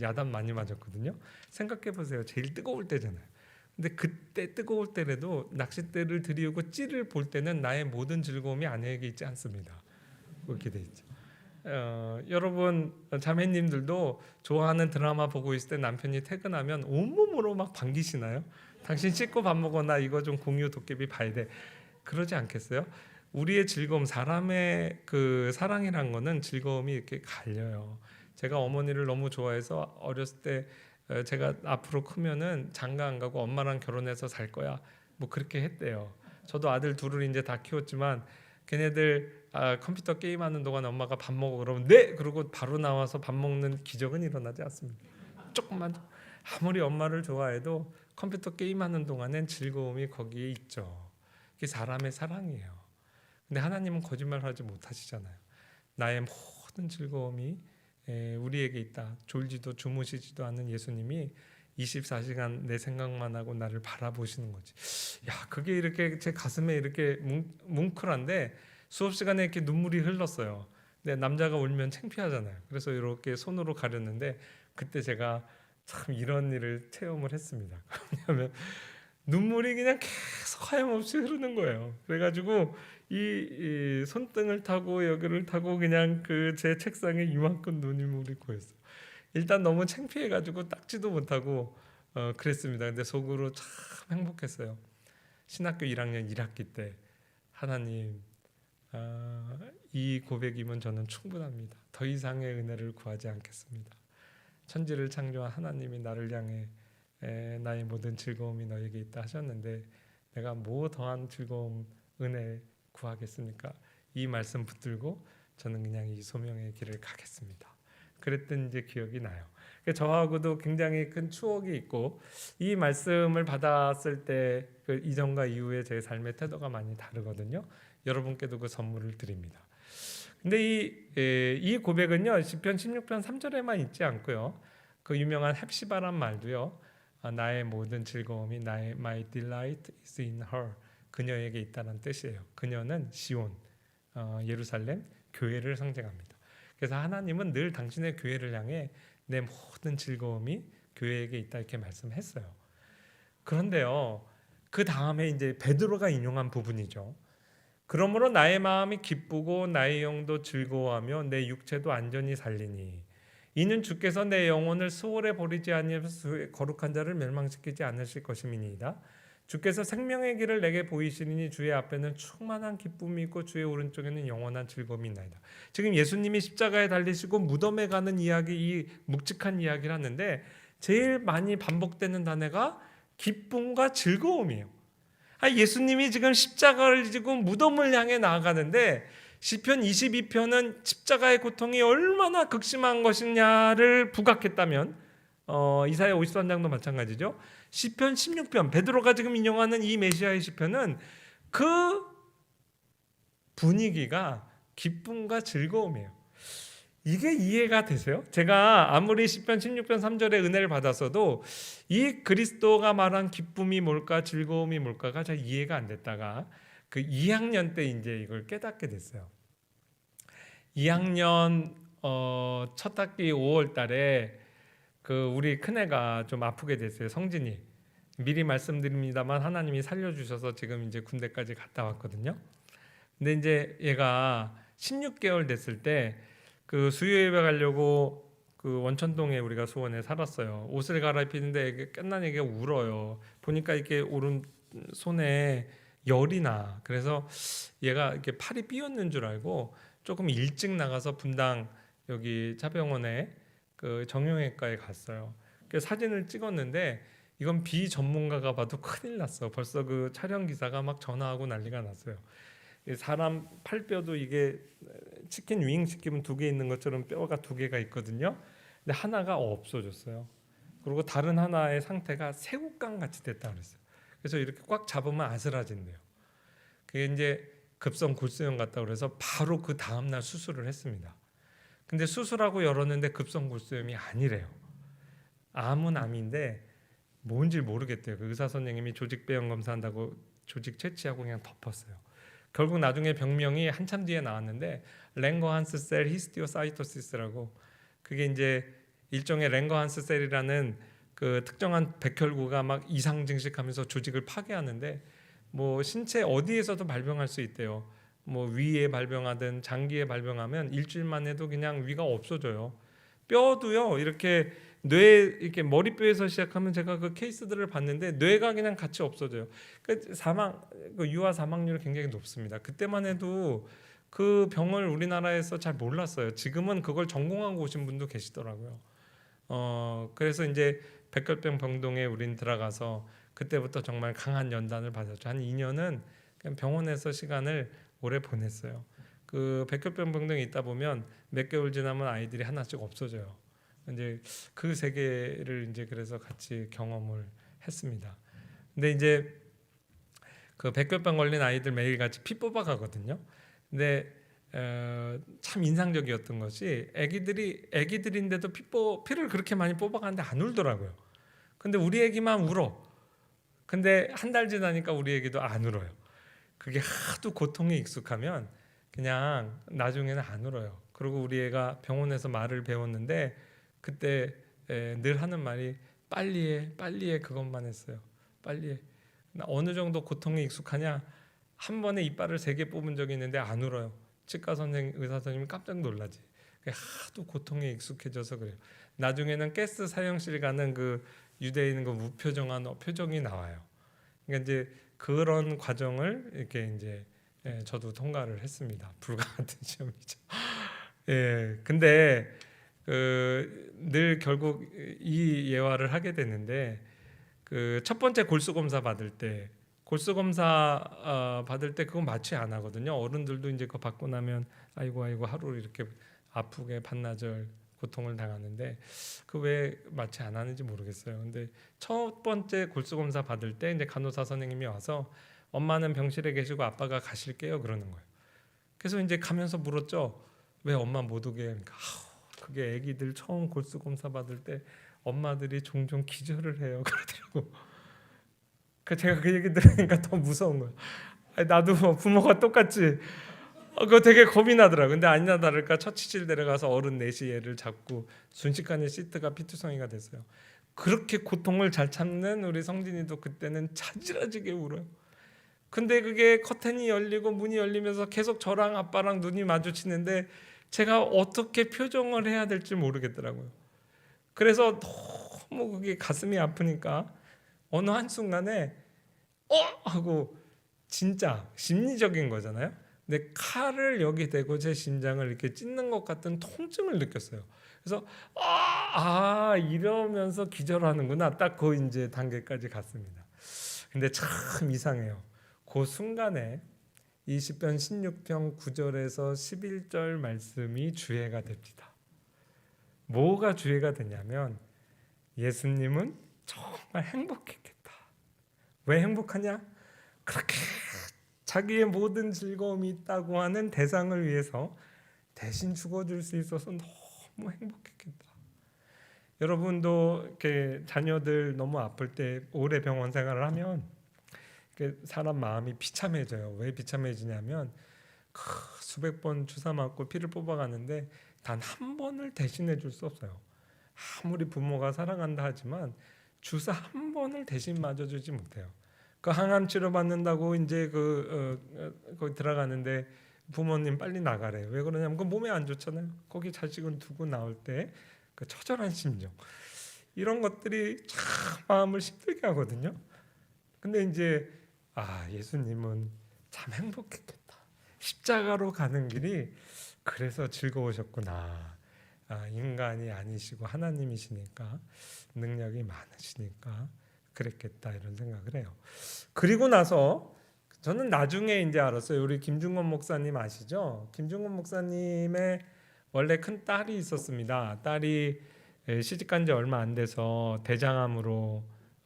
야단 많이 맞았거든요. 생각해 보세요. 제일 뜨거울 때잖아요. 근데 그때 뜨거울 때라도 낚싯대를 들이우고 찌를 볼 때는 나의 모든 즐거움이 아내에게 있지 않습니다. 그렇게 돼 있죠. 여러분 자매님들도 좋아하는 드라마 보고 있을 때 남편이 퇴근하면 온몸으로 막 반기시나요? 당신 씻고 밥 먹어, 나 이거 좀 공유 도깨비 봐야 돼. 그러지 않겠어요? 우리의 즐거움, 사람의 그 사랑이란 거는 즐거움이 이렇게 갈려요. 제가 어머니를 너무 좋아해서 어렸을 때 제가 앞으로 크면은 장가 안 가고 엄마랑 결혼해서 살 거야 뭐 그렇게 했대요. 저도 아들 둘을 이제 다 키웠지만 걔네들 컴퓨터 게임하는 동안 엄마가 밥 먹어 그러면 네 그러고 바로 나와서 밥 먹는 기적은 일어나지 않습니다. 조금만 아무리 엄마를 좋아해도 컴퓨터 게임하는 동안엔 즐거움이 거기에 있죠. 그게 사람의 사랑이에요. 근데 하나님은 거짓말하지 못하시잖아요. 나의 모든 즐거움이 우리에게 있다. 졸지도 주무시지도 않는 예수님이 24시간 내 생각만 하고 나를 바라보시는 거지. 야, 그게 이렇게 제 가슴에 이렇게 뭉클한데 수업 시간에 이렇게 눈물이 흘렀어요. 근데 남자가 울면 창피하잖아요. 그래서 이렇게 손으로 가렸는데 그때 제가 참 이런 일을 체험을 했습니다. 왜냐하면 눈물이 그냥 계속 하염없이 흐르는 거예요. 그래가지고 이 손등을 타고 여기를 타고 그냥 그 제 책상에 이만큼 눈물이 고였어요. 일단 너무 창피해가지고 닦지도 못하고 그랬습니다. 근데 속으로 참 행복했어요. 신학교 1학년 1학기 때 하나님, 이 고백이면 저는 충분합니다. 더 이상의 은혜를 구하지 않겠습니다. 천지를 창조한 하나님이 나를 향해 나의 모든 즐거움이 너에게 있다 하셨는데 내가 뭐 더한 즐거움, 은혜 구하겠습니까? 이 말씀 붙들고 저는 그냥 이 소명의 길을 가겠습니다. 그랬던 이제 기억이 나요. 저하고도 굉장히 큰 추억이 있고 이 말씀을 받았을 때 그 이전과 이후의 제 삶의 태도가 많이 다르거든요. 여러분께도 그 선물을 드립니다. 근데 이 고백은요 시편 16편 3절에만 있지 않고요. 그 유명한 헵시바란 말도요. 나의 모든 즐거움이 my delight is in her. 그녀에게 있다는 뜻이에요. 그녀는 시온, 예루살렘, 교회를 상징합니다. 그래서 하나님은 늘 당신의 교회를 향해 내 모든 즐거움이 교회에게 있다 이렇게 말씀했어요. 그런데요, 그 다음에 이제 베드로가 인용한 부분이죠. 그러므로 나의 마음이 기쁘고 나의 영도 즐거워하며 내 육체도 안전히 살리니 이는 주께서 내 영혼을 수월에 버리지 아니하면서 거룩한 자를 멸망시키지 않으실 것임이니이다. 주께서 생명의 길을 내게 보이시니 주의 앞에는 충만한 기쁨이 있고 주의 오른쪽에는 영원한 즐거움이 있나이다. 지금 예수님이 십자가에 달리시고 무덤에 가는 이야기, 이 묵직한 이야기를 하는데 제일 많이 반복되는 단어가 기쁨과 즐거움이에요. 예수님이 지금 십자가를 지고 무덤을 향해 나아가는데 시편 22편은 십자가의 고통이 얼마나 극심한 것이냐를 부각했다면 이사야 53장도 마찬가지죠. 시편 16편 베드로가 지금 인용하는 이 메시아의 시편은 그 분위기가 기쁨과 즐거움이에요. 이게 이해가 되세요? 제가 아무리 시편 16편 3절의 은혜를 받았어도 이 그리스도가 말한 기쁨이 뭘까 즐거움이 뭘까가 잘 이해가 안 됐다가 그 2학년 때 이제 이걸 깨닫게 됐어요. 2학년 첫 학기 5월 달에 그 우리 큰애가 좀 아프게 됐어요. 성진이. 미리 말씀드립니다만 하나님이 살려주셔서 지금 이제 군대까지 갔다 왔거든요. 근데 이제 얘가 16개월 됐을 때 그 수유예배 가려고 그 원천동에 우리가 수원에 살았어요. 옷을 갈아입히는데 이게 끝난 얘기가 울어요. 보니까 이렇게 오른 손에 열이 나. 그래서 얘가 이렇게 팔이 삐었는 줄 알고 조금 일찍 나가서 분당 여기 차병원에 그 정형외과에 갔어요. 그 사진을 찍었는데 이건 비전문가가 봐도 큰일 났어. 벌써 그 촬영 기사가 막 전화하고 난리가 났어요. 사람 팔뼈도 이게 치킨 윙 시키면 2개 있는 것처럼 뼈가 2개가 있거든요. 근데 하나가 없어졌어요. 그리고 다른 하나의 상태가 새우깡 같이 됐다 그랬어요. 그래서 이렇게 꽉 잡으면 아슬아진대요. 그게 이제 급성 골수염 같다 그래서 바로 그 다음 날 수술을 했습니다. 근데 수술하고 열었는데 급성 골수염이 아니래요. 암은 암인데 뭔지 모르겠대요. 그 의사 선생님이 조직 배양 검사한다고 조직 채취하고 그냥 덮었어요. 결국 나중에 병명이 한참 뒤에 나왔는데 랭거한스 셀 히스티오사이토시스라고, 그게 이제 일종의 랭거한스 셀이라는 그 특정한 백혈구가 막 이상 증식하면서 조직을 파괴하는데 뭐 신체 어디에서도 발병할 수 있대요. 뭐 위에 발병하든 장기에 발병하면 일주일만 해도 그냥 위가 없어져요. 뼈도요 이렇게 뇌 이렇게 머리뼈에서 시작하면 제가 그 케이스들을 봤는데 뇌가 그냥 같이 없어져요. 그 유아 사망률이 굉장히 높습니다. 그때만 해도 그 병을 우리나라에서 잘 몰랐어요. 지금은 그걸 전공하고 오신 분도 계시더라고요. 그래서 이제 백혈병 병동에 우린 들어가서 그때부터 정말 강한 연단을 받았죠. 한 2년은 그냥 병원에서 시간을 오래 보냈어요. 그 백혈병 병동에 있다 보면 몇 개월 지나면 아이들이 하나씩 없어져요. 이제 그 세계를 이제 그래서 같이 경험을 했습니다. 근데 이제 그 백혈병 걸린 아이들 매일 같이 피 뽑아 가거든요. 근데 참 인상적이었던 것이 애기들인데도 피를 그렇게 많이 뽑아가는데 안 울더라고요. 근데 우리 애기만 울어. 근데 한 달 지나니까 우리 애기도 안 울어요. 그게 하도 고통에 익숙하면 그냥 나중에는 안 울어요. 그리고 우리 애가 병원에서 말을 배웠는데 그때 늘 하는 말이 빨리 해 그것만 했어요. 빨리 해. 어느 정도 고통에 익숙하냐? 한 번에 이빨을 3개 뽑은 적이 있는데 안 울어요. 치과 선생 의사 선생님이 깜짝 놀라지. 하도 고통에 익숙해져서 그래요. 나중에는 가스 사형실 가는 그 유대인 그 무표정한 표정이 나와요. 그러니까 이제 그런 과정을 이렇게 이제 저도 통과를 했습니다. 불과 같은 시험이죠. 예, 근데 늘 결국 이 예화를 하게 되는데 그 첫 번째 골수 검사 받을 때 그건 마취 안 하거든요. 어른들도 이제 그거 받고 나면 아이고 하루 이렇게 아프게 반나절 고통을 당하는데 그 왜 마취 안 하는지 모르겠어요. 근데 첫 번째 골수 검사 받을 때 이제 간호사 선생님이 와서 엄마는 병실에 계시고 아빠가 가실게요 그러는 거예요. 그래서 이제 가면서 물었죠. 왜 엄마 못 오게? 그러니까 그게 아기들 처음 골수 검사 받을 때 엄마들이 종종 기절을 해요 그러더라고. 제가 그 얘기 들으니까 더 무서운 거예요. 나도 뭐 부모가 똑같지. 그거 되게 겁이 나더라. 근데 아니나 다를까 처치실 데려가서 어른 넷이 얘를 잡고 순식간에 시트가 피투성이가 됐어요. 그렇게 고통을 잘 참는 우리 성진이도 그때는 자지러지게 울어요. 근데 그게 커튼이 열리고 문이 열리면서 계속 저랑 아빠랑 눈이 마주치는데 제가 어떻게 표정을 해야 될지 모르겠더라고요. 그래서 너무 그게 가슴이 아프니까 어느 한순간에 하고 진짜 심리적인 거잖아요. 근데 칼을 여기 대고 제 심장을 이렇게 찢는 것 같은 통증을 느꼈어요. 그래서 이러면서 기절하는구나. 딱 그 이제 단계까지 갔습니다. 근데 참 이상해요. 그 순간에 20편 16편 9절에서 11절 말씀이 주해가 됩니다. 뭐가 주해가 되냐면 예수님은 정말 행복했겠다. 왜 행복하냐? 그렇게 자기의 모든 즐거움이 있다고 하는 대상을 위해서 대신 죽어줄 수 있어서 너무 행복했겠다. 여러분도 이렇게 자녀들 너무 아플 때 오래 병원 생활을 하면 사람 마음이 비참해져요. 왜 비참해지냐면 수백 번 주사 맞고 피를 뽑아가는데 단 한 번을 대신해 줄 수 없어요. 아무리 부모가 사랑한다 하지만 주사 한 번을 대신 맞아주지 못해요. 그 항암 치료 받는다고 이제 거기 들어가는데 부모님 빨리 나가래. 왜 그러냐면 그 몸에 안 좋잖아요. 거기 자식은 두고 나올 때 그 처절한 심정, 이런 것들이 참 마음을 힘들게 하거든요. 근데 이제 예수님은 참 행복했겠다. 십자가로 가는 길이 그래서 즐거우셨구나. 인간이 아니시고 하나님이시니까, 능력이 많으시니까 그랬겠다, 이런 생각을 해요. 그리고 나서 저는 나중에 이제 알았어요. 우리 김중건 목사님 아시죠? 김중건 목사님의 원래 큰 딸이 있었습니다. 딸이 시집간 지 얼마 안 돼서 대장암으로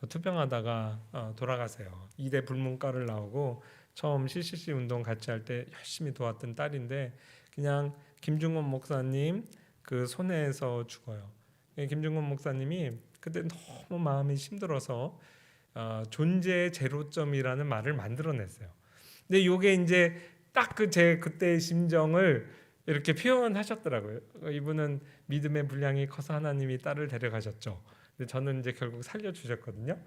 투병하다가 돌아가세요. 2대 불문과를 나오고 처음 CCC 운동 같이 할 때 열심히 도왔던 딸인데 그냥 김중건 목사님 그 손에서 죽어요. 김중건 목사님이 그때 너무 마음이 힘들어서 존재의 제로점이라는 말을 만들어냈어요. 근데 이게 이제 딱 제 그때의 심정을 이렇게 표현하셨더라고요. 이분은 믿음의 분량이 커서 하나님이 딸을 데려가셨죠. 근데 저는 이제 결국 살려주셨거든요.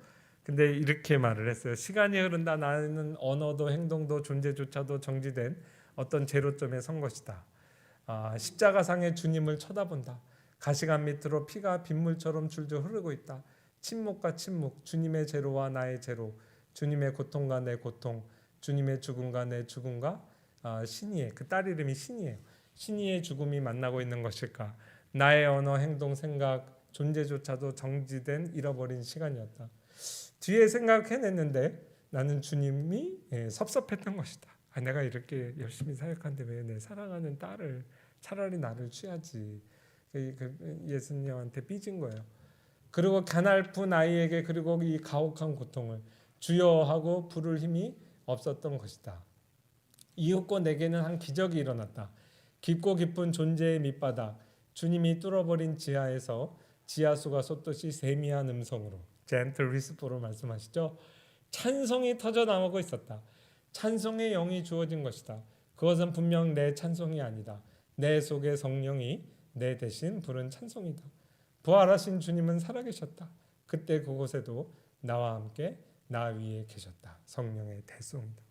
근데 이렇게 말을 했어요. 시간이 흐른다. 나는 언어도 행동도 존재조차도 정지된 어떤 제로점에 선 것이다. 십자가상의 주님을 쳐다본다. 가시관 밑으로 피가 빗물처럼 줄줄 흐르고 있다. 침묵과 침묵, 주님의 제로와 나의 제로, 주님의 고통과 내 고통, 주님의 죽음과 내 죽음과 신이의, 그 딸 이름이 신이에요. 신이의 죽음이 만나고 있는 것일까? 나의 언어, 행동, 생각, 존재조차도 정지된 잃어버린 시간이었다. 뒤에 생각해냈는데 나는 주님이 섭섭했던 것이다. 내가 이렇게 열심히 사역하는데 왜 내 사랑하는 딸을, 차라리 나를 취하지. 예수님한테 삐진 거예요. 그리고 가냘픈 아이에게 그리고 이 가혹한 고통을 주여 하고 부를 힘이 없었던 것이다. 이윽고 내게는 한 기적이 일어났다. 깊고 깊은 존재의 밑바닥, 주님이 뚫어버린 지하에서 지하수가 솟듯이 세미한 음성으로, 젠틀 위스퍼로 말씀하시죠. 찬송이 터져나오고 있었다. 찬송의 영이 주어진 것이다. 그것은 분명 내 찬송이 아니다. 내 속의 성령이 내 대신 부른 찬송이다. 부활하신 주님은 살아계셨다. 그때 그곳에도 나와 함께 나 위에 계셨다. 성령의 대송이다.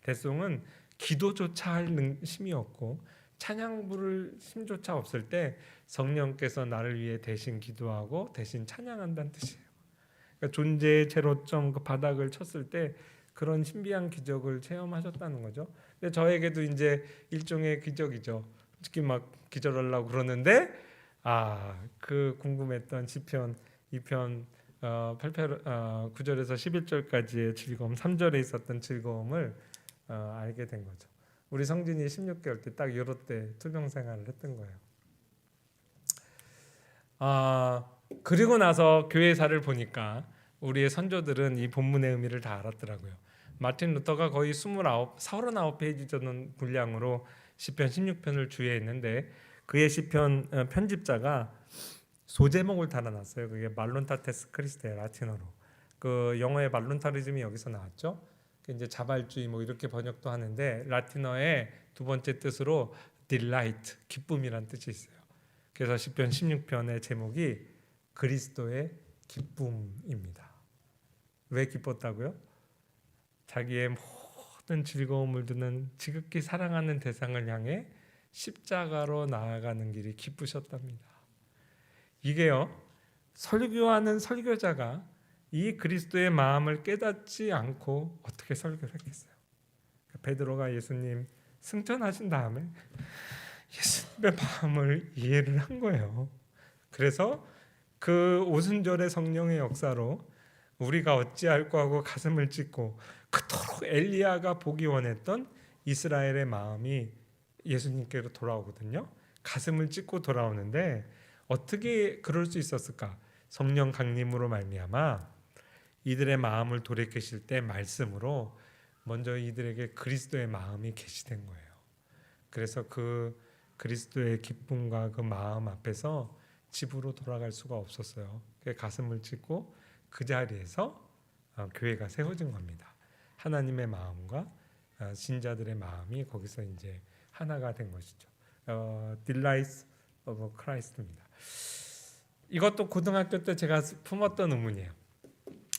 대송은 기도조차 할 힘이 없고 찬양 부를 힘조차 없을 때 성령께서 나를 위해 대신 기도하고 대신 찬양한다는 뜻이에요. 그러니까 존재의 제로점 그 바닥을 쳤을 때 그런 신비한 기적을 체험하셨다는 거죠. 근데 저에게도 이제 일종의 기적이죠. 특히 막 기절하려고 그러는데 그 궁금했던 시편 2편 9절에서 11절까지의 즐거움, 3절에 있었던 즐거움을 알게 된 거죠. 우리 성진이 16개월 때 딱 이럴 때 투병 생활을 했던 거예요. 그리고 나서 교회사를 보니까 우리의 선조들은 이 본문의 의미를 다 알았더라고요. 마틴 루터가 거의 39페이지 되는 분량으로 시편 16편을 주의했는데 그의 시편 편집자가 소제목을 달아놨어요. 그게 말론타테스 크리스테 라틴어로. 그 영어의 말론타리즘이 여기서 나왔죠. 이제 자발주의 뭐 이렇게 번역도 하는데 라틴어의 두 번째 뜻으로 delight, 기쁨이란 뜻이 있어요. 그래서 시편 16편의 제목이 그리스도의 기쁨입니다. 왜 기뻤다고요? 자기의 모든 즐거움을 두는 지극히 사랑하는 대상을 향해 십자가로 나아가는 길이 기쁘셨답니다. 이게요, 설교하는 설교자가 이 그리스도의 마음을 깨닫지 않고 어떻게 설교를 했겠어요? 베드로가 예수님 승천하신 다음에 예수님의 마음을 이해를 한 거예요. 그래서 그 오순절의 성령의 역사로 우리가 어찌할꼬 하고 가슴을 찢고 그토록 엘리야가 보기 원했던 이스라엘의 마음이 예수님께로 돌아오거든요. 가슴을 찢고 돌아오는데 어떻게 그럴 수 있었을까? 성령 강림으로 말미암아 이들의 마음을 돌이키실 때 말씀으로 먼저 이들에게 그리스도의 마음이 계시된 거예요. 그래서 그 그리스도의 기쁨과 그 마음 앞에서 집으로 돌아갈 수가 없었어요. 가슴을 찢고 그 자리에서 교회가 세워진 겁니다. 하나님의 마음과 신자들의 마음이 거기서 이제 하나가 된 것이죠. Delights of Christ입니다. 이것도 고등학교 때 제가 품었던 의문이에요.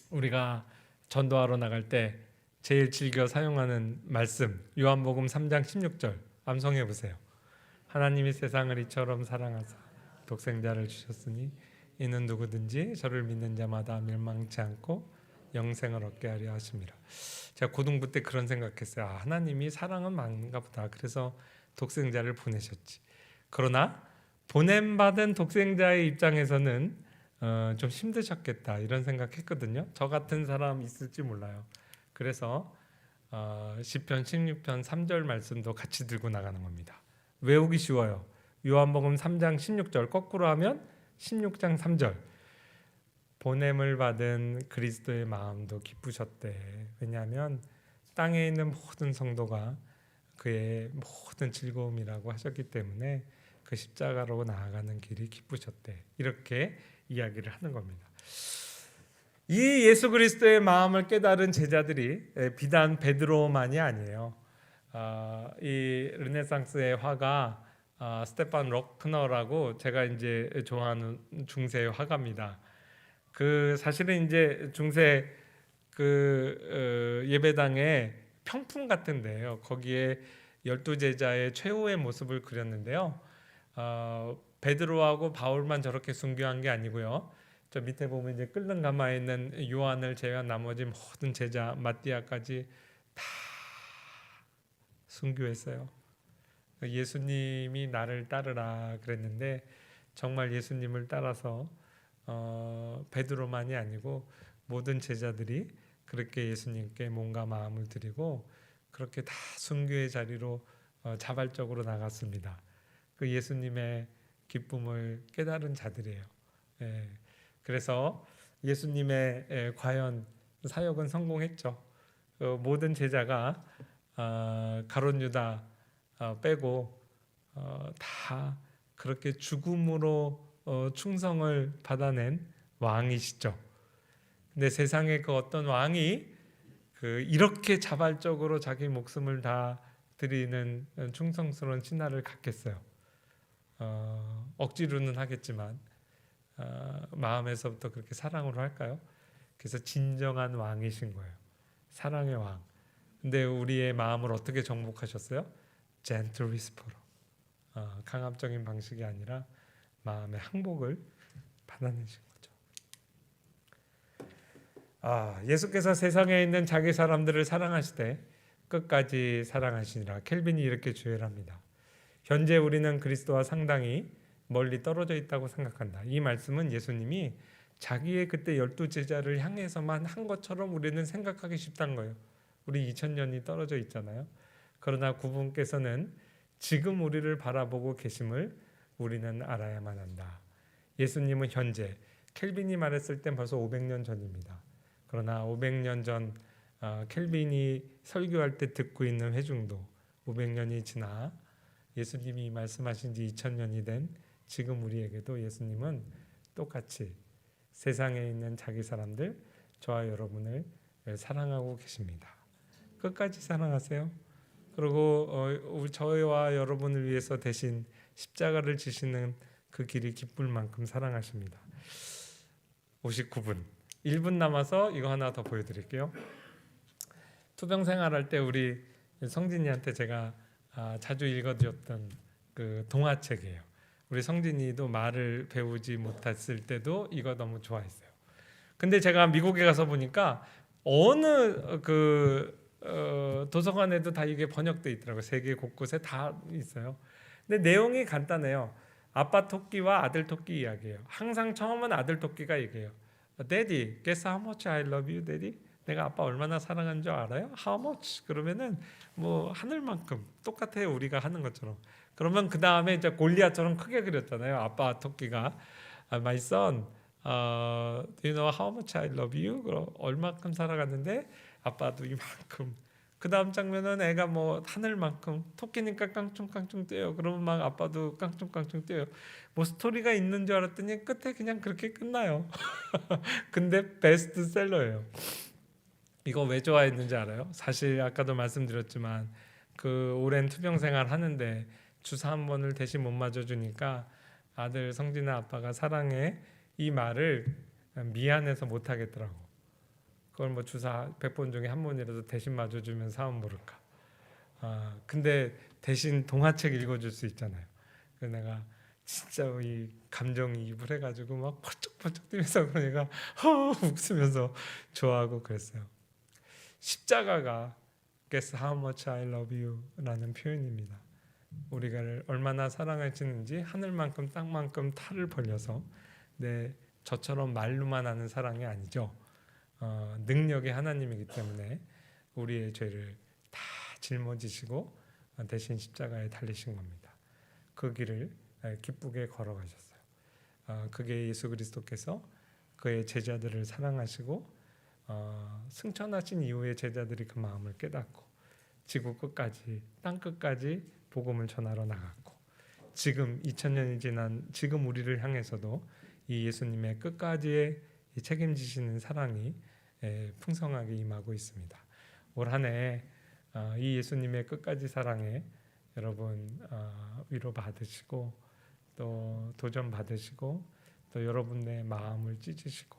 우리가 전도하러 나갈 때 제일 즐겨 사용하는 말씀 요한복음 3장 16절 암송해 보세요. 하나님이 세상을 이처럼 사랑하사 독생자를 주셨으니 이는 누구든지 저를 믿는 자마다 멸망치 않고 영생을 얻게 하려 하심이라. 제가 고등부 때 그런 생각했어요. 하나님이 사랑은 많은가 보다. 그래서 독생자를 보내셨지. 그러나 보냄받은 독생자의 입장에서는 좀 힘드셨겠다 이런 생각했거든요. 저 같은 사람 있을지 몰라요. 그래서 시편 16편 3절 말씀도 같이 들고 나가는 겁니다. 외우기 쉬워요. 요한복음 3장 16절 거꾸로 하면 16장 3절. 보냄을 받은 그리스도의 마음도 기쁘셨대. 왜냐하면 땅에 있는 모든 성도가 그의 모든 즐거움이라고 하셨기 때문에 그 십자가로 나아가는 길이 기쁘셨대. 이렇게 이야기를 하는 겁니다. 이 예수 그리스도의 마음을 깨달은 제자들이 비단 베드로만이 아니에요. 이 르네상스의 화가 스테판 록너라고 제가 이제 좋아하는 중세 화가입니다. 그 사실은 이제 중세 그 예배당의 평품 같은데요. 거기에 12제자의 최후의 모습을 그렸는데요. 베드로하고 바울만 저렇게 순교한 게 아니고요. 저 밑에 보면 이제 끓는 가마에 있는 요한을 제외한 나머지 모든 제자 마띠아까지 다 순교했어요. 예수님이 나를 따르라 그랬는데 정말 예수님을 따라서 베드로만이 아니고 모든 제자들이 그렇게 예수님께 몸과 마음을 드리고 그렇게 다 순교의 자리로 자발적으로 나갔습니다. 그 예수님의 기쁨을 깨달은 자들이에요. 예. 그래서 예수님의 과연 사역은 성공했죠. 모든 제자가 가룟 유다 빼고 다 그렇게 죽음으로 충성을 받아낸 왕이시죠. 근데 세상에 그 어떤 왕이 이렇게 자발적으로 자기 목숨을 다 드리는 충성스러운 신하를 갖겠어요. 억지로는 하겠지만 마음에서부터 그렇게 사랑으로 할까요? 그래서 진정한 왕이신 거예요. 사랑의 왕. 근데 우리의 마음을 어떻게 정복하셨어요? gentle whisper로. 강압적인 방식이 아니라 마음의 항복을 받아내신 거죠. 예수께서 세상에 있는 자기 사람들을 사랑하시되 끝까지 사랑하시니라. 켈빈이 이렇게 주의합니다. 현재 우리는 그리스도와 상당히 멀리 떨어져 있다고 생각한다. 이 말씀은 예수님이 자기의 그때 12제자를 향해서만 한 것처럼 우리는 생각하기 쉽다는 거예요. 우리 2000년이 떨어져 있잖아요. 그러나 그분께서는 지금 우리를 바라보고 계심을 우리는 알아야만 한다. 예수님은 현재, 켈빈이 말했을 땐 벌써 500년 전입니다. 그러나 500년 전 켈빈이 설교할 때 듣고 있는 회중도 500년이 지나 예수님이 말씀하신 지 2000년이 된 지금 우리에게도 예수님은 똑같이 세상에 있는 자기 사람들, 저와 여러분을 사랑하고 계십니다. 끝까지 사랑하세요. 그리고 저와 여러분을 위해서 대신 십자가를 지시는 그 길이 기쁠 만큼 사랑하십니다. 59분 1분 남아서 이거 하나 더 보여드릴게요. 투병 생활할 때 우리 성진이한테 제가 자주 읽어드렸던 그 동화책이에요. 우리 성진이도 말을 배우지 못했을 때도 이거 너무 좋아했어요. 근데 제가 미국에 가서 보니까 어느 도서관에도 다 이게 번역돼 있더라고요. 세계 곳곳에 다 있어요. 근데 내용이 간단해요. 아빠 토끼와 아들 토끼 이야기예요. 항상 처음은 아들 토끼가 얘기해요. Daddy, guess how much I love you, Daddy? 내가 아빠 얼마나 사랑하는 줄 알아요? How much? 그러면은 뭐 하늘만큼 똑같아요. 우리가 하는 것처럼. 그러면 그 다음에 이제 골리앗처럼 크게 그렸잖아요. 아빠 토끼가 My son, do you know how much I love you? 그럼 얼마큼 사랑하는데 아빠도 이만큼. 그 다음 장면은 애가 뭐 하늘만큼 토끼니까 깡충깡충 뛰어요. 그러면 막 아빠도 깡충깡충 뛰어요. 뭐 스토리가 있는 줄 알았더니 끝에 그냥 그렇게 끝나요. 근데 베스트셀러예요. 이거 왜 좋아했는지 알아요? 사실 아까도 말씀드렸지만 그 오랜 투병 생활 하는데 주사 한 번을 대신 못 맞아주니까 아들 성진아 아빠가 사랑해 이 말을 미안해서 못 하겠더라고. 그걸 뭐 주사 100번 중에 한 번이라도 대신 맞아주면 사면 모를까. 근데 대신 동화책 읽어줄 수 있잖아요. 그래서 내가 진짜 이 감정이입을 해가지고 막 펄쩍펄쩍 뛰면서 그러니까 웃으면서 좋아하고 그랬어요. 십자가가 Guess how much I love you 라는 표현입니다. 우리가 얼마나 사랑하시는지 하늘만큼 땅만큼 탈을 벌려서 저처럼 말로만 하는 사랑이 아니죠. 능력의 하나님이기 때문에 우리의 죄를 다 짊어지시고 대신 십자가에 달리신 겁니다. 그 길을 기쁘게 걸어가셨어요. 그게 예수 그리스도께서 그의 제자들을 사랑하시고 승천하신 이후에 제자들이 그 마음을 깨닫고 지구 끝까지 땅 끝까지 복음을 전하러 나갔고 지금 2000년이 지난 지금 우리를 향해서도 이 예수님의 끝까지의 이 책임지시는 사랑이 풍성하게 임하고 있습니다. 올 한 해 이 예수님의 끝까지 사랑에 여러분 위로 받으시고 또 도전 받으시고 또 여러분의 마음을 찢으시고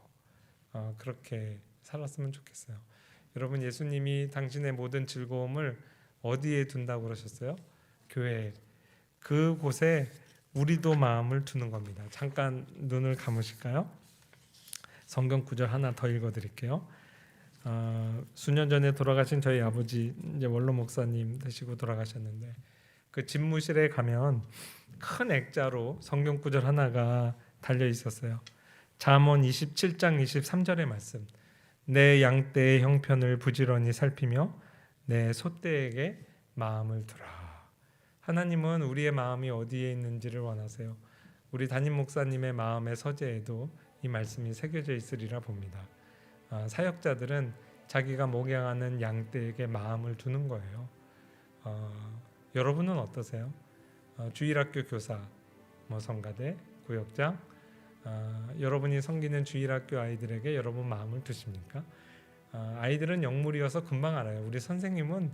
그렇게 살았으면 좋겠어요. 여러분 예수님이 당신의 모든 즐거움을 어디에 둔다고 그러셨어요? 교회. 그곳에 우리도 마음을 두는 겁니다. 잠깐 눈을 감으실까요? 성경 구절 하나 더 읽어드릴게요. 수년 전에 돌아가신 저희 아버지 이제 원로 목사님 되시고 돌아가셨는데 그 집무실에 가면 큰 액자로 성경 구절 하나가 달려 있었어요. 잠언 27장 23절의 말씀. 내 양떼의 형편을 부지런히 살피며 내 소떼에게 마음을 두라. 하나님은 우리의 마음이 어디에 있는지를 원하세요. 우리 담임 목사님의 마음의 서재에도 이 말씀이 새겨져 있으리라 봅니다. 사역자들은 자기가 목양하는 양떼에게 마음을 두는 거예요. 여러분은 어떠세요? 주일학교 교사, 성가대, 구역장, 여러분이 섬기는 주일학교 아이들에게 여러분 마음을 두십니까? 아이들은 영물이어서 금방 알아요. 우리 선생님은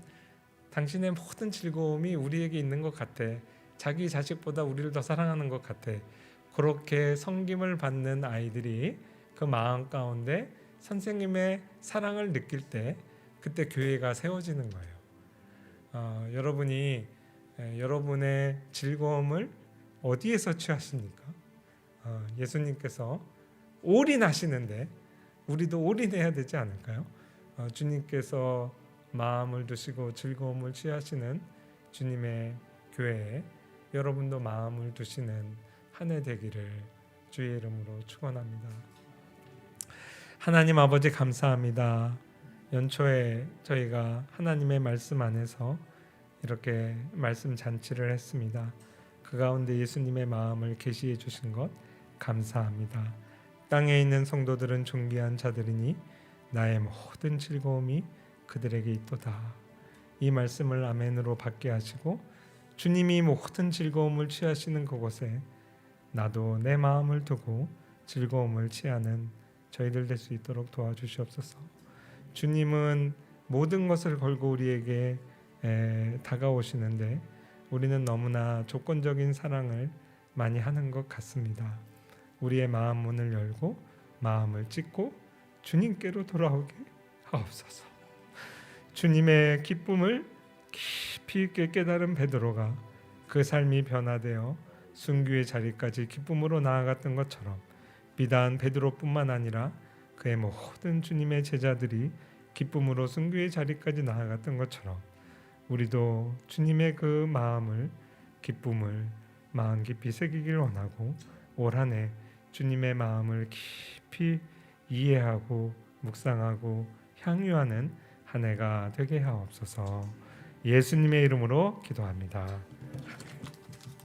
당신의 모든 즐거움이 우리에게 있는 것 같아. 자기 자식보다 우리를 더 사랑하는 것 같아. 그렇게 섬김을 받는 아이들이 그 마음 가운데 선생님의 사랑을 느낄 때 그때 교회가 세워지는 거예요. 여러분이 여러분의 즐거움을 어디에서 취하십니까? 예수님께서 올인하시는데 우리도 올인해야 되지 않을까요? 주님께서 마음을 두시고 즐거움을 취하시는 주님의 교회에 여러분도 마음을 두시는 한 해 되기를 주의 이름으로 축원합니다. 하나님 아버지 감사합니다. 연초에 저희가 하나님의 말씀 안에서 이렇게 말씀 잔치를 했습니다. 그 가운데 예수님의 마음을 계시해 주신 것 감사합니다. 땅에 있는 성도들은 존귀한 자들이니 나의 모든 즐거움이 그들에게 있도다. 이 말씀을 아멘으로 받게 하시고 주님이 모든 즐거움을 취하시는 그곳에 나도 내 마음을 두고 즐거움을 취하는 저희들 될 수 있도록 도와주시옵소서. 주님은 모든 것을 걸고 우리에게 다가오시는데 우리는 너무나 조건적인 사랑을 많이 하는 것 같습니다. 우리의 마음 문을 열고 마음을 찢고 주님께로 돌아오게 하옵소서. 주님의 기쁨을 깊이 있게 깨달은 베드로가 그 삶이 변화되어 순교의 자리까지 기쁨으로 나아갔던 것처럼 비단 베드로뿐만 아니라 그의 모든 주님의 제자들이 기쁨으로 순교의 자리까지 나아갔던 것처럼 우리도 주님의 그 마음을 기쁨을 마음 깊이 새기길 원하고 올 한 해 주님의 마음을 깊이 이해하고 묵상하고 향유하는 한 해가 되게 하옵소서. 예수님의 이름으로 기도합니다.